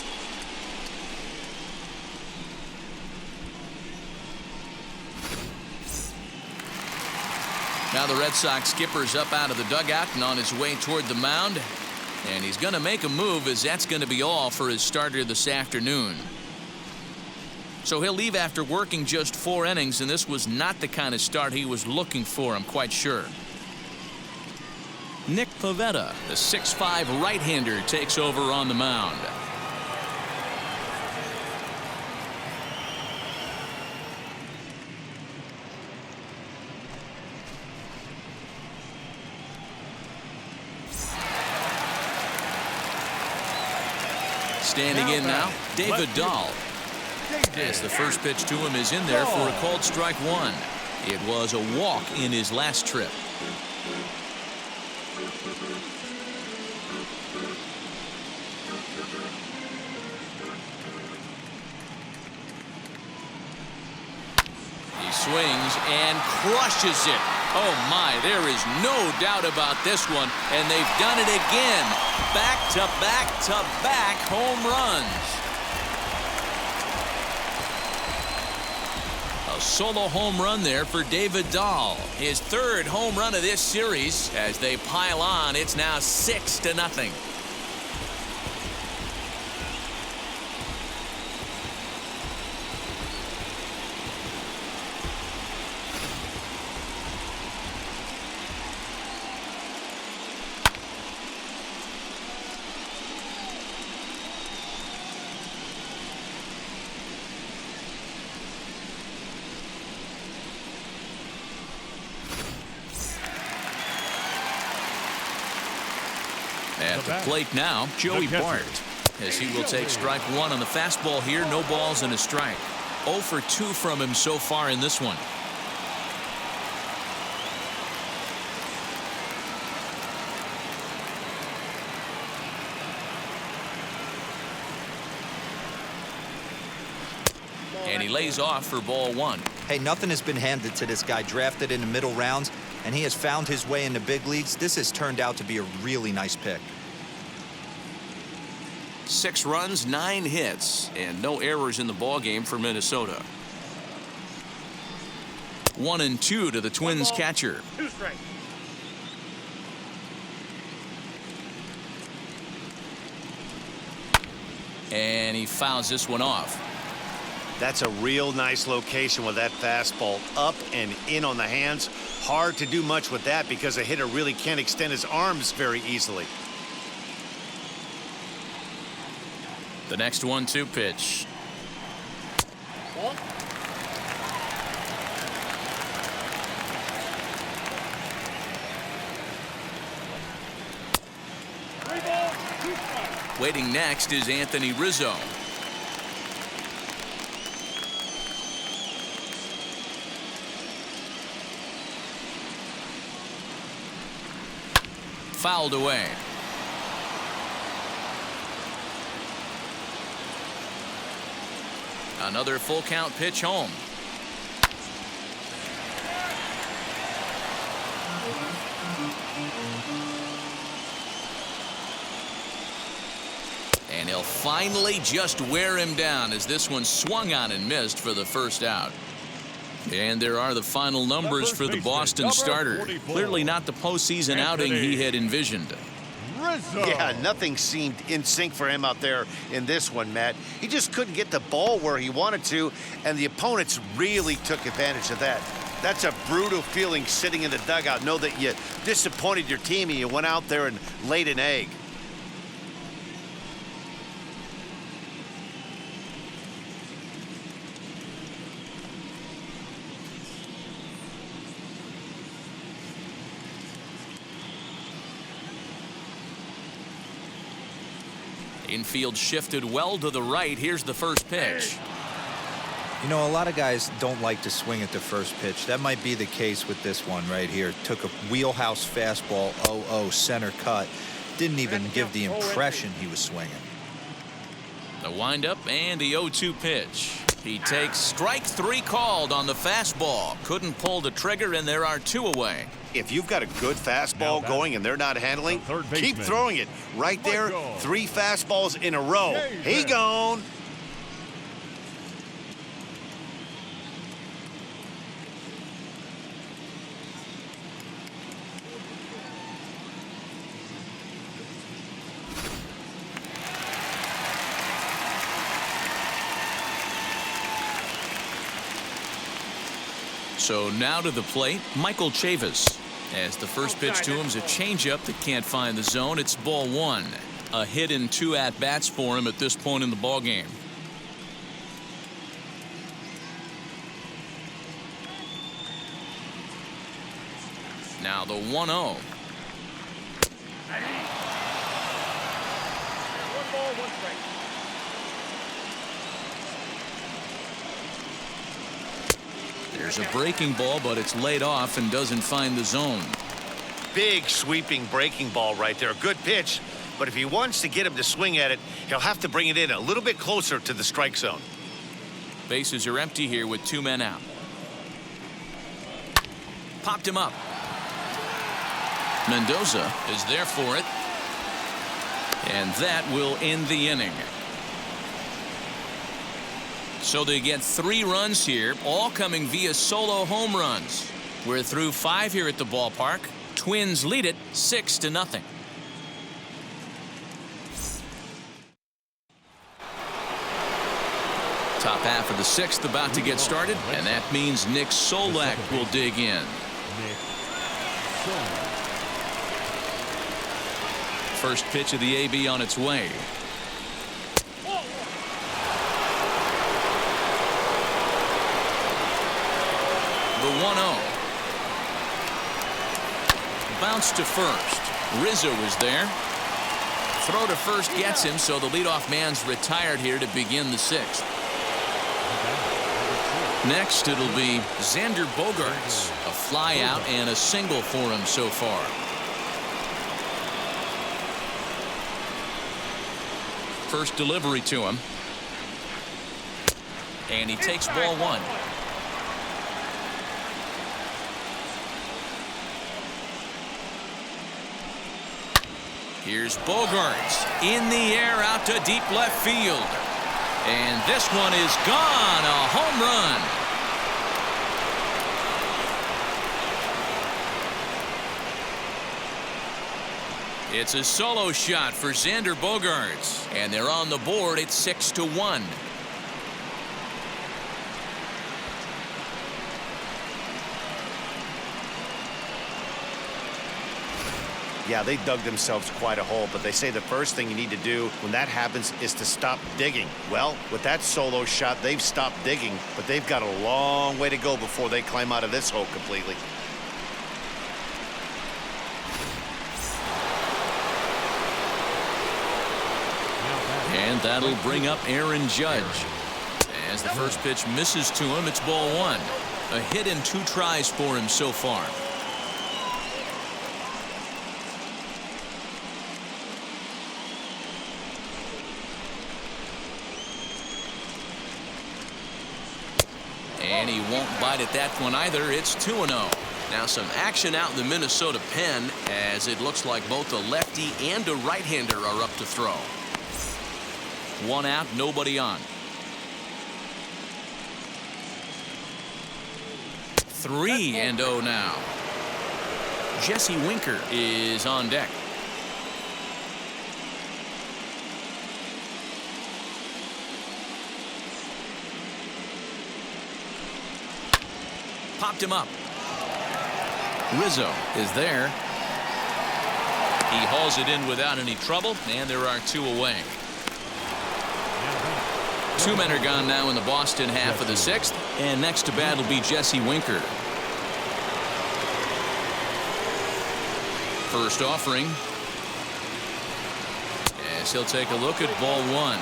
Now the Red Sox skipper's up out of the dugout and on his way toward the mound. And he's going to make a move, as that's going to be all for his starter this afternoon. So he'll leave after working just 4 innings, and this was not the kind of start he was looking for, I'm quite sure. Nick Pivetta, the 6'5" right-hander, takes over on the mound. Standing in now, David Dahl. As the first pitch to him is in there for a called strike 1. It was a walk in his last trip. He swings and crushes it. Oh my, there is no doubt about this one, and they've done it again. Back-to-back-to-back home runs. A solo home run there for David Dahl. His 3rd home run of this series. As they pile on, it's now 6-0. At the plate now, Joey Bart, as he will take strike one on the fastball here. No balls and a strike. 0 for 2 from him so far in this one. And he lays off for ball one. Hey, nothing has been handed to this guy. Drafted in the middle rounds, and he has found his way in the big leagues. This has turned out to be a really nice pick. 6 runs, 9 hits, and no errors in the ballgame for Minnesota. 1-2 to the Twins catcher. 2 strikes. And he fouls this one off. That's a real nice location with that fastball up and in on the hands. Hard to do much with that because a hitter really can't extend his arms very easily. The next 1-2 pitch. Ball. Waiting next is Anthony Rizzo. Fouled away. Another full count pitch home. And he'll finally just wear him down as this one swung on and missed for the first out. And there are the final numbers for the Boston starter. Clearly not the postseason outing he had envisioned. Yeah, nothing seemed in sync for him out there in this one, Matt. He just couldn't get the ball where he wanted to, and the opponents really took advantage of that. That's a brutal feeling sitting in the dugout. Know that you disappointed your team and you went out there and laid an egg. Infield shifted well to the right. Here's the first pitch. You know, a lot of guys don't like to swing at the first pitch. That might be the case with this one right here. Took a wheelhouse fastball, 0-0 center cut. Didn't even give the impression he was swinging. The windup and the 0-2 pitch. He takes strike 3 called on the fastball. Couldn't pull the trigger, and there are 2 away. If you've got a good fastball going and they're not handling, keep throwing it. Right there, 3 fastballs in a row. He gone. So now to the plate, Michael Chavis. As the first pitch to him is a changeup that can't find the zone. It's ball 1. A hit in 2 at-bats for him at this point in the ballgame. Now the 1-0. 1 ball, 1 strike. There's a breaking ball, but it's laid off and doesn't find the zone. Big sweeping breaking ball right there. Good pitch, but if he wants to get him to swing at it, he'll have to bring it in a little bit closer to the strike zone. Bases are empty here with 2 men out. Popped him up. Mendoza is there for it. And that will end the inning. So they get 3 runs here, all coming via solo home runs. We're through 5 here at the ballpark. Twins lead it 6-0. Top half of the 6th about to get started, and that means Nick Solak will dig in. First pitch of the AB on its way. The 1-0. Bounce to first. Rizzo is there. Throw to first gets him, so the leadoff man's retired here to begin the sixth. Next, it'll be Xander Bogaerts. A fly out and a single for him so far. First delivery to him. And he takes ball one. Here's Bogaerts in the air out to deep left field. And this one is gone. A home run. It's a solo shot for Xander Bogaerts. And they're on the board at 6-1. Yeah, they dug themselves quite a hole, but they say the first thing you need to do when that happens is to stop digging. Well, with that solo shot, they've stopped digging, but they've got a long way to go before they climb out of this hole completely. And that'll bring up Aaron Judge. As the first pitch misses to him, it's ball one. A hit in 2 tries for him so far. And he won't bite at that one either. It's 2-0. Now some action out in the Minnesota pen, as it looks like both a lefty and a right-hander are up to throw. 1 out, nobody on. 3-0 now. Jesse Winker is on deck. Popped him up. Rizzo is there. He hauls it in without any trouble, and there are 2 away. 2 men are gone now in the Boston half of the 6th, and next to bat will be Jesse Winker. First offering, as he'll take a look at ball one.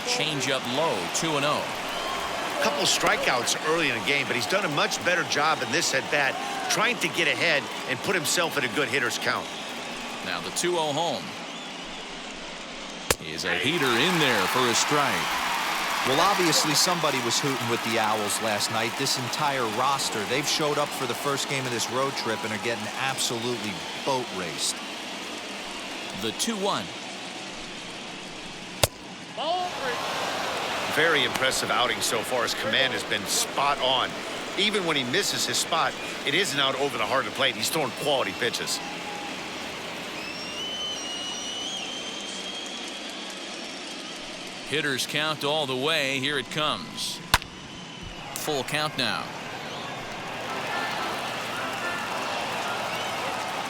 Change up low, 2-0. A couple strikeouts early in the game, but he's done a much better job in this at bat, trying to get ahead and put himself in a good hitter's count. Now the 2-0 home. Is a heater in there for a strike. Well, obviously somebody was hooting with the Owls last night. This entire roster, they've showed up for the first game of this road trip and are getting absolutely boat raced. The 2-1. Very impressive outing so far. His command has been spot on. Even when he misses his spot, it isn't out over the heart of the plate. He's throwing quality pitches. Hitters count all the way. Here it comes. Full count now.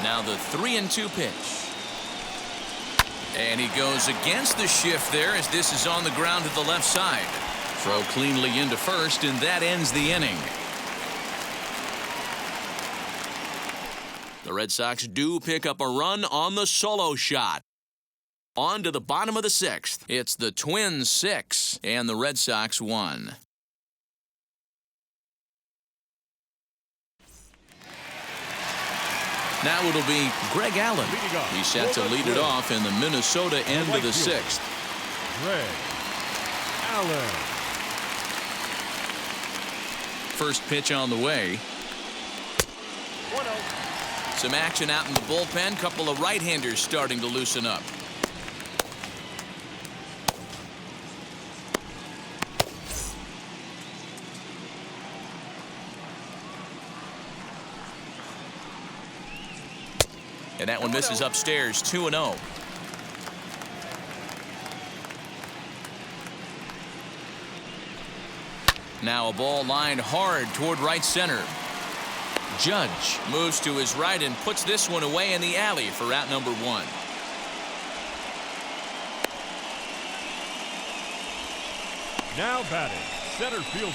Now the 3-2 pitch. And he goes against the shift there as this is on the ground to the left side. Throw cleanly into first, and that ends the inning. The Red Sox do pick up a run on the solo shot. On to the bottom of the 6th. It's the Twins 6 and the Red Sox 1. Now it'll be Greg Allen. He's set to lead it off in the Minnesota end of the 6th. Greg Allen. First pitch on the way. Some action out in the bullpen. Couple of right-handers starting to loosen up. And that one misses upstairs, 2-0. Now a ball lined hard toward right center. Judge moves to his right and puts this one away in the alley for out number 1. Now batting, center fielder,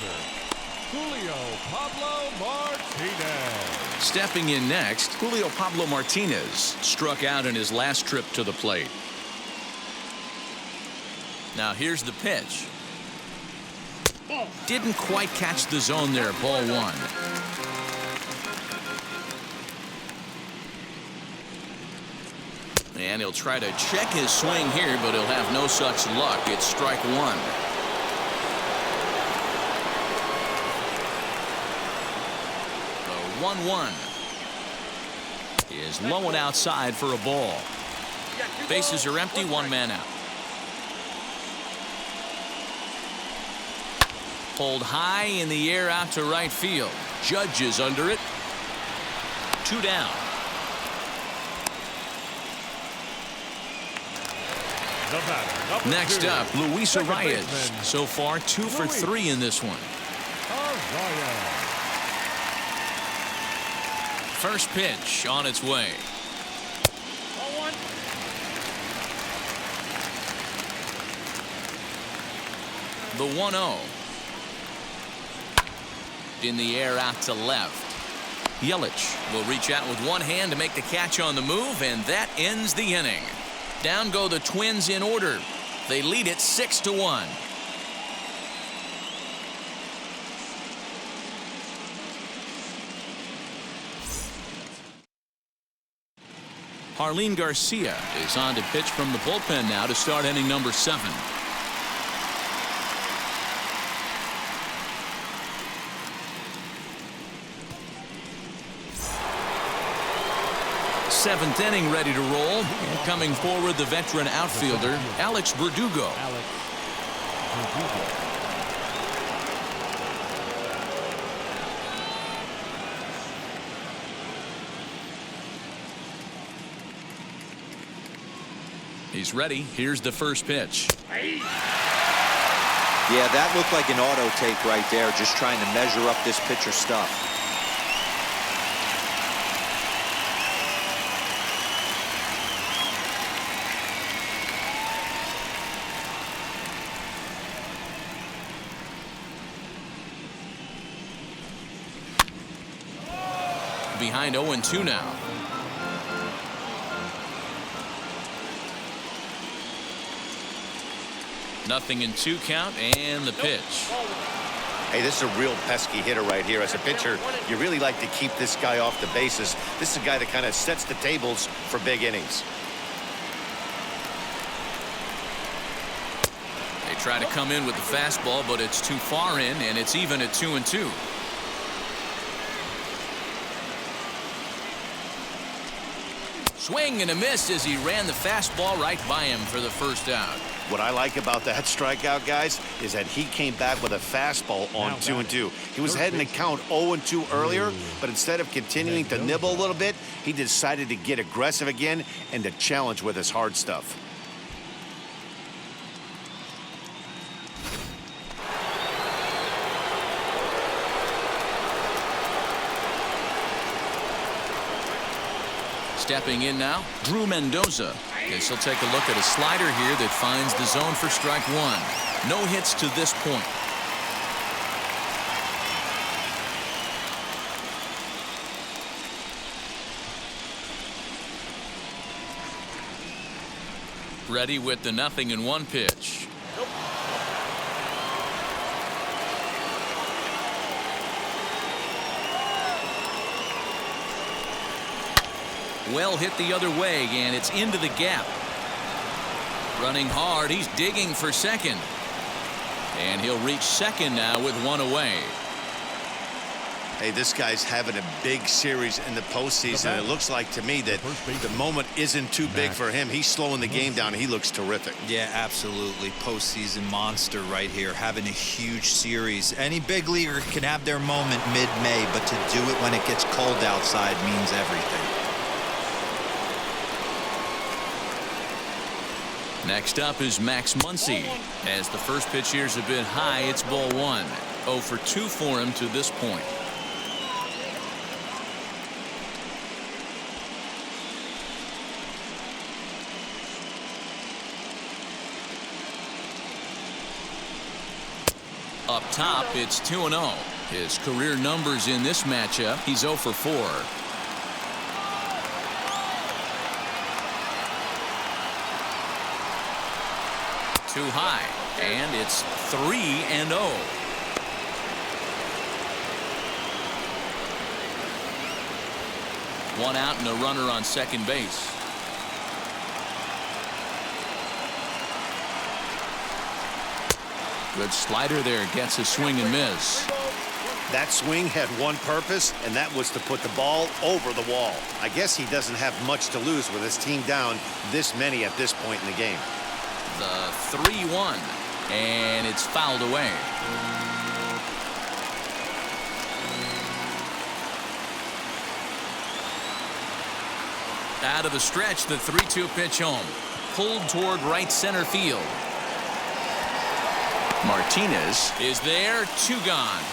Julio Pablo Martinez. Stepping in next, Julio Pablo Martinez struck out in his last trip to the plate. Now here's the pitch. Didn't quite catch the zone there, ball one. And he'll try to check his swing here, but he'll have no such luck. It's strike one. The 1-1 is low and outside for a ball. Bases are empty, one man out. Pulled high in the air out to right field. Judge is under it. 2 down. The batter, number Next 2, up, Luis second Arias. baseman, So far, 2 for 3 in this one. Arias. First pitch on its way. Ball 1. The 1-0. In the air out to left. Yelich will reach out with one hand to make the catch on the move, and that ends the inning. Down go the Twins in order. They lead it 6-1. Harleen Garcia is on to pitch from the bullpen now to start inning number 7. Seventh inning ready to roll. And coming forward, the veteran outfielder, Alex Verdugo. He's ready. Here's the first pitch. Yeah, that looked like an auto take right there, just trying to measure up this pitcher's stuff. Behind 0-2 now. Nothing in 2 count, and the pitch. Hey, this is a real pesky hitter right here. As a pitcher, you really like to keep this guy off the bases. This is a guy that kind of sets the tables for big innings. They try to come in with the fastball, but it's too far in, and it's even at 2-2. Swing and a miss as he ran the fastball right by him for the first out. What I like about that strikeout, guys, is that he came back with a fastball on 2-2. He was heading to count 0-2 earlier, but instead of continuing to nibble a little bit, he decided to get aggressive again and to challenge with his hard stuff. Stepping in now, Drew Mendoza. Guess he'll take a look at a slider here that finds the zone for strike 1. No hits to this point. Ready with the 0-1 pitch. Well hit the other way, and it's into the gap. Running hard, he's digging for second. And he'll reach second now with 1 away. Hey, this guy's having a big series in the postseason. It looks like to me that the moment isn't too big for him. He's slowing the game down. He looks terrific. Yeah, absolutely. Postseason monster right here, having a huge series. Any big leaguer can have their moment mid-May, but to do it when it gets cold outside means everything. Next up is Max Muncy. As the first pitch here's a bit high, it's ball 1. 0 for 2 for him to this point. Up top, it's 2-0. His career numbers in this matchup, he's 0 for 4. Too high, and it's 3-0. One out and a runner on second base. Good slider there, gets a swing and miss. That swing had one purpose, and that was to put the ball over the wall. I guess he doesn't have much to lose with his team down this many at this point in the game. The 3-1, and it's fouled away. Out of the stretch, the 3-2 pitch home. Pulled toward right center field. Martinez is there, 2 gone.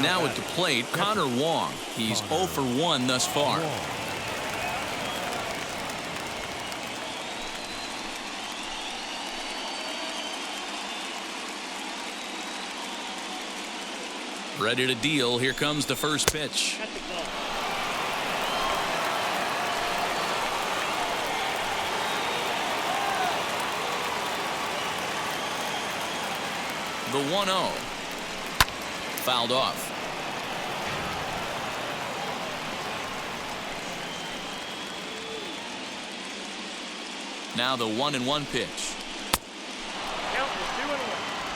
Now at the plate, Connor Wong. He's 0 for 1 thus far. Ready to deal. Here comes the first pitch. The 1-0. Fouled off. Now the 1-1 pitch.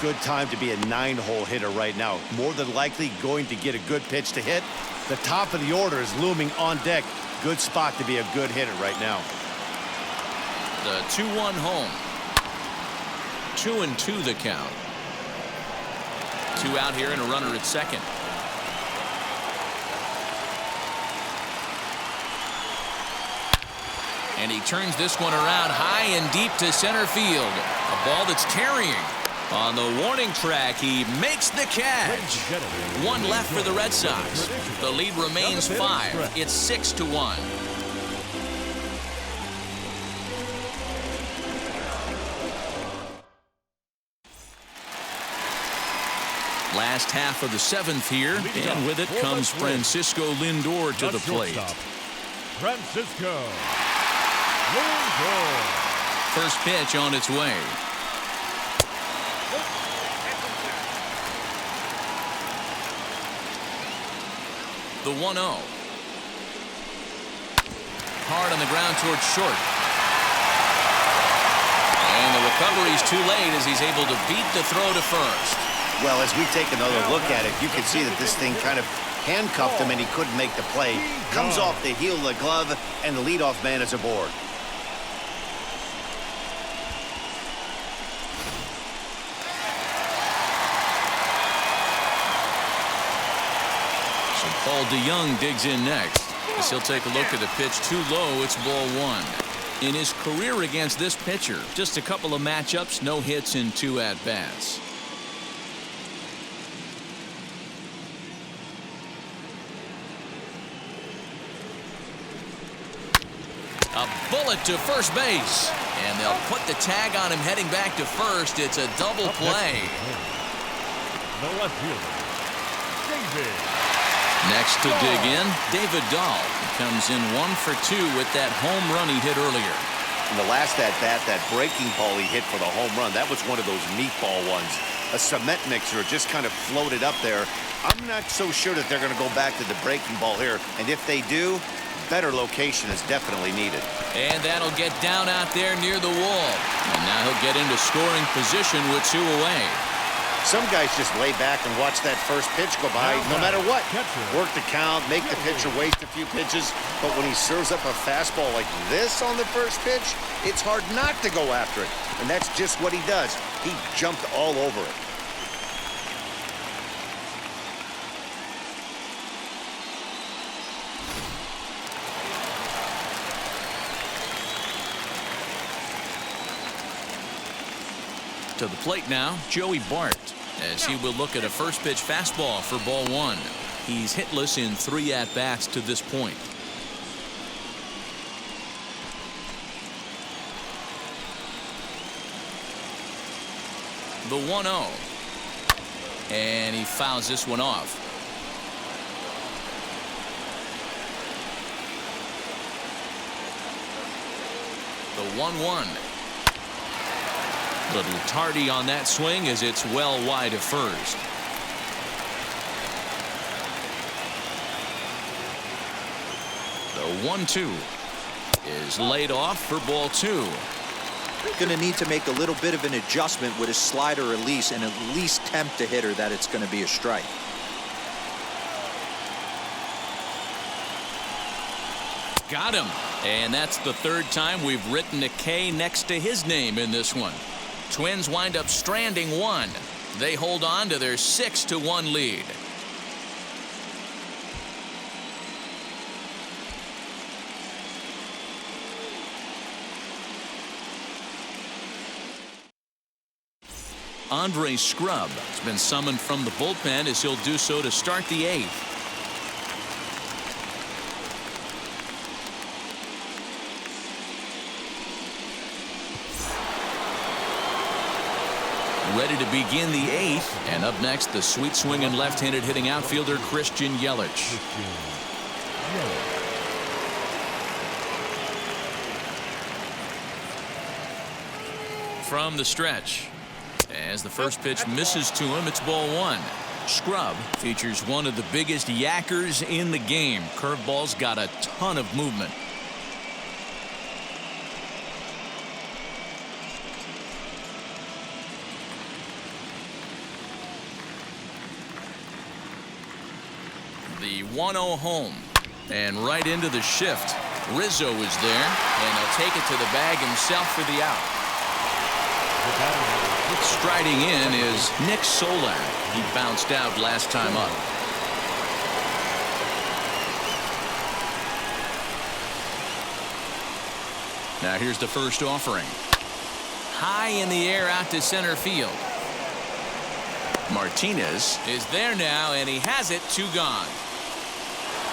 Good time to be a 9-hole hitter right now. More than likely going to get a good pitch to hit. The top of the order is looming on deck. Good spot to be a good hitter right now. The 2-1 home. 2-2 the count. 2 out here and a runner at second. And he turns this one around high and deep to center field. A ball that's carrying. On the warning track, he makes the catch. 1 left for the Red Sox. The lead remains 5. It's 6-1. Last half of the 7th here, and with it comes Francisco Lindor to the plate. Francisco Lindor. First pitch on its way. The 1-0. Hard on the ground towards short. And the recovery's too late as he's able to beat the throw to first. Well, as we take another look at it, you can see that this thing kind of handcuffed him and he couldn't make the play. Comes off the heel of the glove, and the leadoff man is aboard. So Paul DeYoung digs in next as he'll take a look at the pitch too low. It's ball 1. In his career against this pitcher, just a couple of matchups, no hits in 2 at-bats. A bullet to first base. And they'll put the tag on him heading back to first. It's a double play. The left fielder, David. Next to dig in, David Dahl. He comes in 1 for 2 with that home run he hit earlier. In the last at-bat, that breaking ball he hit for the home run, that was one of those meatball ones. A cement mixer just kind of floated up there. I'm not so sure that they're going to go back to the breaking ball here. And if they do, better location is definitely needed. And that'll get down out there near the wall. And now he'll get into scoring position with 2 away. Some guys just lay back and watch that first pitch go by no matter what. Work the count, make the pitcher waste a few pitches. But when he serves up a fastball like this on the first pitch, it's hard not to go after it. And that's just what he does. He jumped all over it. To the plate now, Joey Bart, as he will look at a first pitch fastball for ball 1. He's hitless in 3 at-bats to this point. The 1-0. And he fouls this one off. The 1-1. Little tardy on that swing as it's well wide of first. The 1-2 is laid off for ball 2. Going to need to make a little bit of an adjustment with his slider release and at least tempt a hitter that it's going to be a strike. Got him. And that's the third time we've written a K next to his name in this one. Twins wind up stranding one. They hold on to their 6-1 lead. Andre Scrub has been summoned from the bullpen as he'll do so to start the 8th. Ready to begin the 8th, and up next the sweet swinging left-handed hitting outfielder Christian Yelich. From the stretch. As the first pitch misses to him, it's ball 1. Scrub features one of the biggest yackers in the game. Curveball's got a ton of movement. The 1-0 home. And right into the shift. Rizzo is there, and he'll take it to the bag himself for the out. Striding in is Nick Solak. He bounced out last time up. Now here's the first offering. High in the air out to center field. Martinez is there now, and he has it. 2 gone.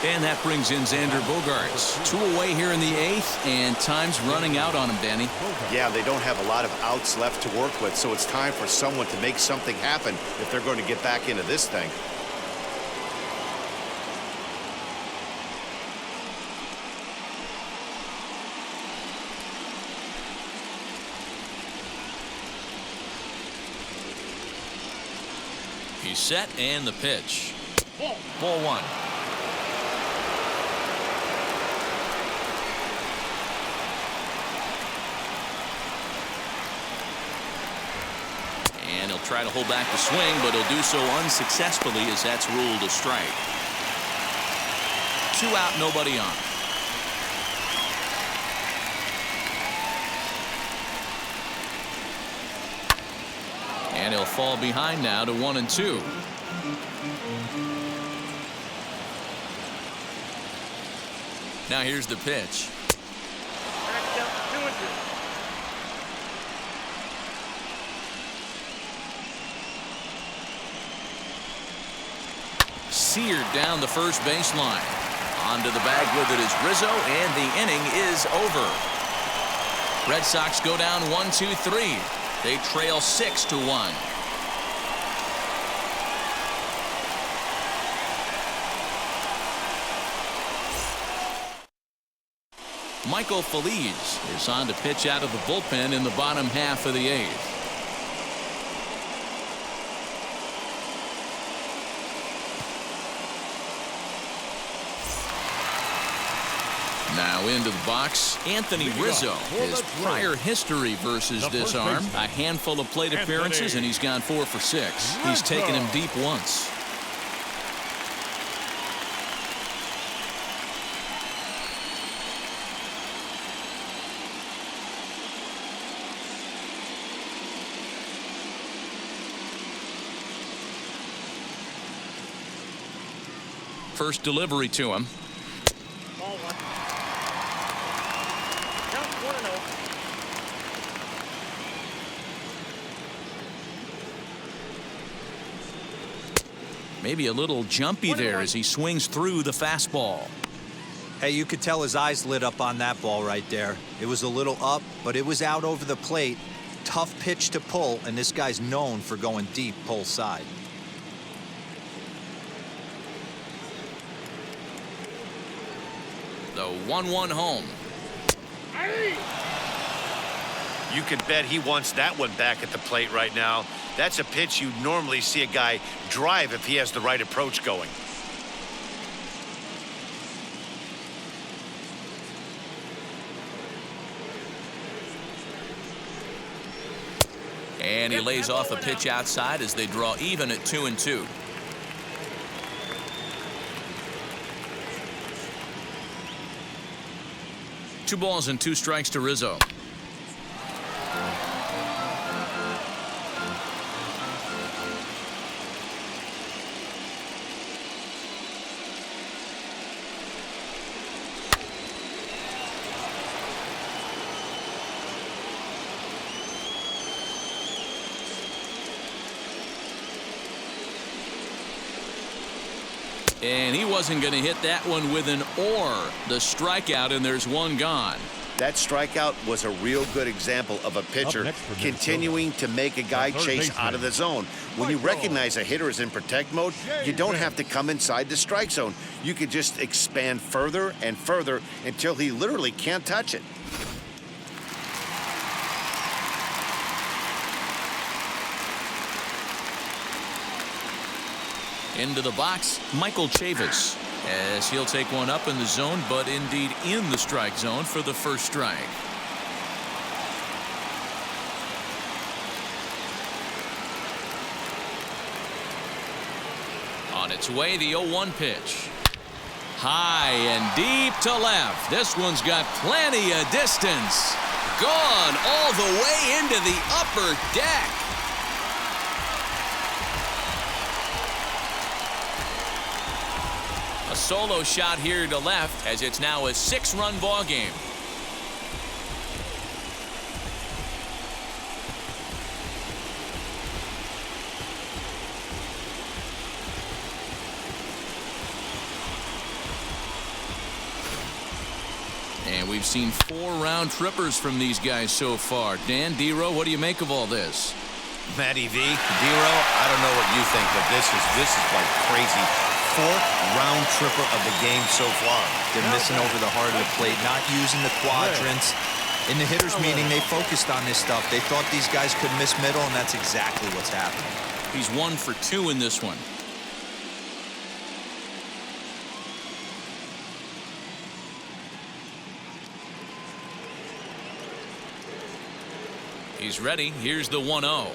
And that brings in Xander Bogaerts. 2 away here in the 8th, and time's running out on him, Danny. Yeah, they don't have a lot of outs left to work with, so it's time for someone to make something happen if they're going to get back into this thing. He's set, and the pitch. Ball 1. And he'll try to hold back the swing, but he'll do so unsuccessfully as that's ruled a strike. 2 out, nobody on. And he'll fall behind now to 1-2. Now here's the pitch. Seared down the first baseline. Onto the bag with it is Rizzo, and the inning is over. Red Sox go down 1-2-3. They trail 6-1. Michael Feliz is on to pitch out of the bullpen in the bottom half of the 8th. Now into the box, Anthony Rizzo. His prior history versus this arm, a handful of plate appearances, and he's gone 4 for 6. He's taken him deep once. First delivery to him. Maybe a little jumpy there as he swings through the fastball. Hey, you could tell his eyes lit up on that ball right there. It was a little up, but it was out over the plate. tough pitch to pull, and this guy's known for going deep pull side. The 1-1 home. You can bet he wants that one back at the plate right now. That's a pitch you normally see a guy drive if he has the right approach going. And he lays off a pitch outside as they draw even at 2-2. Two balls and two strikes to Rizzo. And he wasn't going to hit that one with an or. The strikeout, and there's one gone. That strikeout was a real good example of a pitcher continuing to make a guy chase out of the zone. When you recognize a hitter is in protect mode, you don't have to come inside the strike zone. You can just expand further and further until he literally can't touch it. Into the box, Michael Chavis, as he'll take one up in the zone, but indeed in the strike zone for the first strike. On its way, the 0-1 pitch. High and deep to left. This one's got plenty of distance. Gone all the way into the upper deck. A solo shot here to left as it's now a 6-run ball game. And we've seen 4 round trippers from these guys so far. Dan, D-Row, what do you make of all this? Matty V, D-Row, I don't know what you think, but this is like crazy. 4th round tripper of the game so far. They're missing over the heart of the plate, not using the quadrants. In the hitters meeting, they focused on this stuff. They thought these guys could miss middle, and that's exactly what's happening. He's 1 for 2 in this one. He's ready. Here's the 1-0.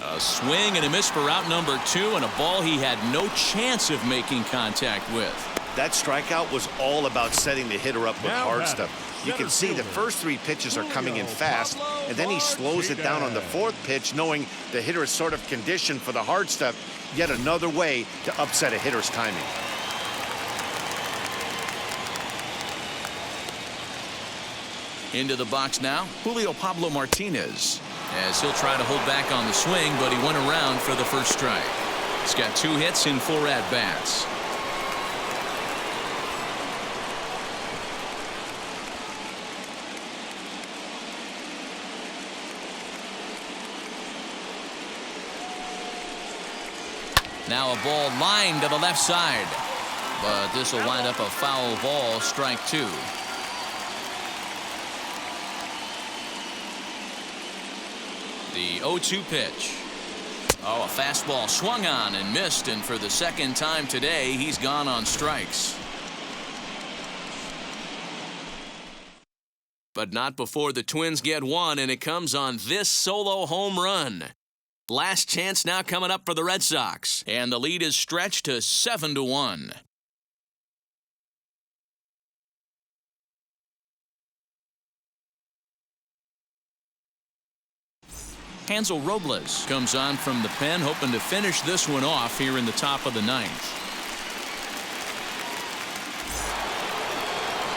A swing and a miss for out number 2, and a ball he had no chance of making contact with. That strikeout was all about setting the hitter up with hard stuff. You can see the first 3 pitches are coming in fast, and then he slows it down on the 4th pitch, knowing the hitter is sort of conditioned for the hard stuff. Yet another way to upset a hitter's timing. Into the box now, Julio Pablo Martinez, as he'll try to hold back on the swing, but he went around for the first strike. He's got 2 hits in 4 at-bats. Now a ball lined to the left side, but this will wind up a foul ball, strike 2. The 0-2 pitch. Oh, a fastball swung on and missed, and for the second time today, he's gone on strikes. But not before the Twins get one, and it comes on this solo home run. Last chance now coming up for the Red Sox, and the lead is stretched to 7-1. Hansel Robles comes on from the pen, hoping to finish this one off here in the top of the ninth.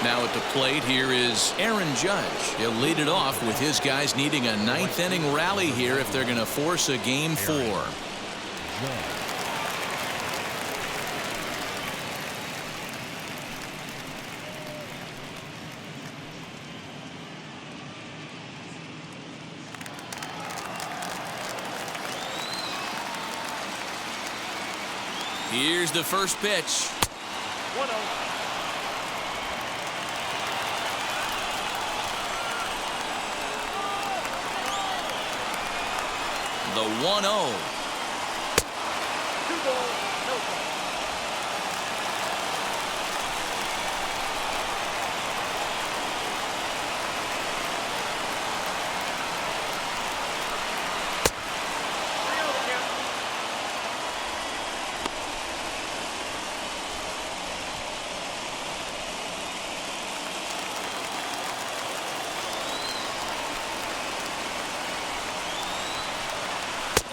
Now at the plate, here is Aaron Judge. He'll lead it off with his guys needing a ninth inning rally here if they're going to force a game 4. Here's the first pitch. 1-0. The 1-0. 2 balls, no strikes.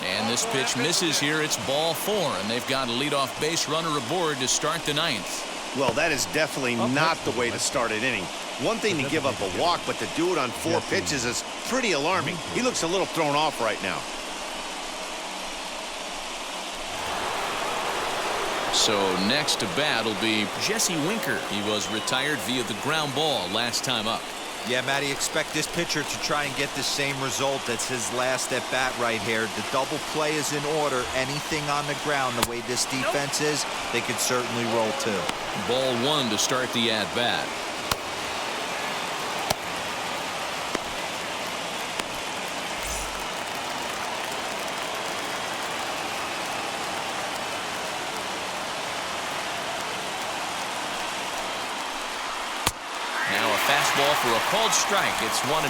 And this pitch misses here. It's ball 4, and they've got a leadoff base runner aboard to start the ninth. Well, that is definitely not the way to start an inning. One thing to give up a walk, but to do it on 4 pitches is pretty alarming. He looks a little thrown off right now. So next to bat will be Jesse Winker. He was retired via the ground ball last time up. Yeah, Matty, expect this pitcher to try and get the same result. That's his last at bat right here. The double play is in order. Anything on the ground, the way this defense is, they could certainly roll too. Ball 1 to start the at bat. Fastball for a called strike. It's 1-1.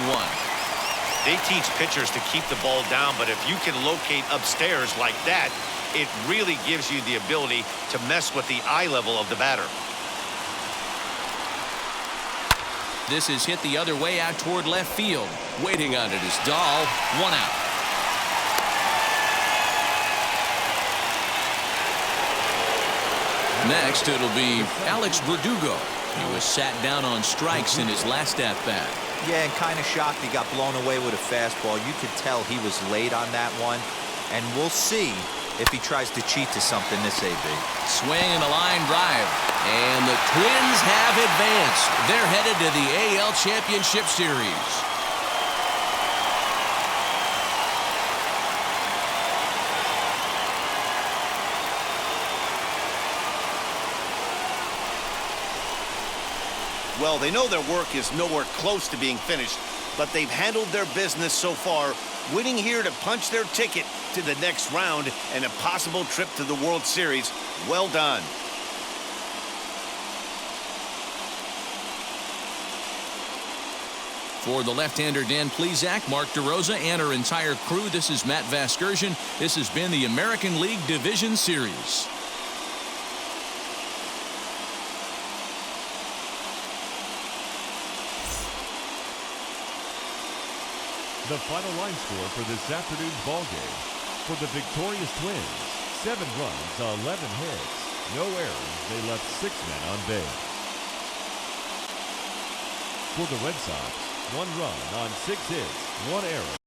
They teach pitchers to keep the ball down, but if you can locate upstairs like that, it really gives you the ability to mess with the eye level of the batter. This is hit the other way out toward left field. Waiting on it is Dahl. 1 out. Next, it'll be Alex Verdugo. He was sat down on strikes in his last at-bat. Yeah, and kind of shocked he got blown away with a fastball. You could tell he was late on that one. And we'll see if he tries to cheat to something this AB. Swing and a line drive. And the Twins have advanced. They're headed to the AL Championship Series. Well, they know their work is nowhere close to being finished, but they've handled their business so far, winning here to punch their ticket to the next round and a possible trip to the World Series. Well done. For the left-hander Dan Plesac, Mark DeRosa, and our entire crew, this is Matt Vasgersian. This has been the American League Division Series. The final line score for this afternoon's ballgame. For the victorious Twins, 7 runs, 11 hits, no errors. They left 6 men on base. For the Red Sox, 1 run on 6 hits, 1 error.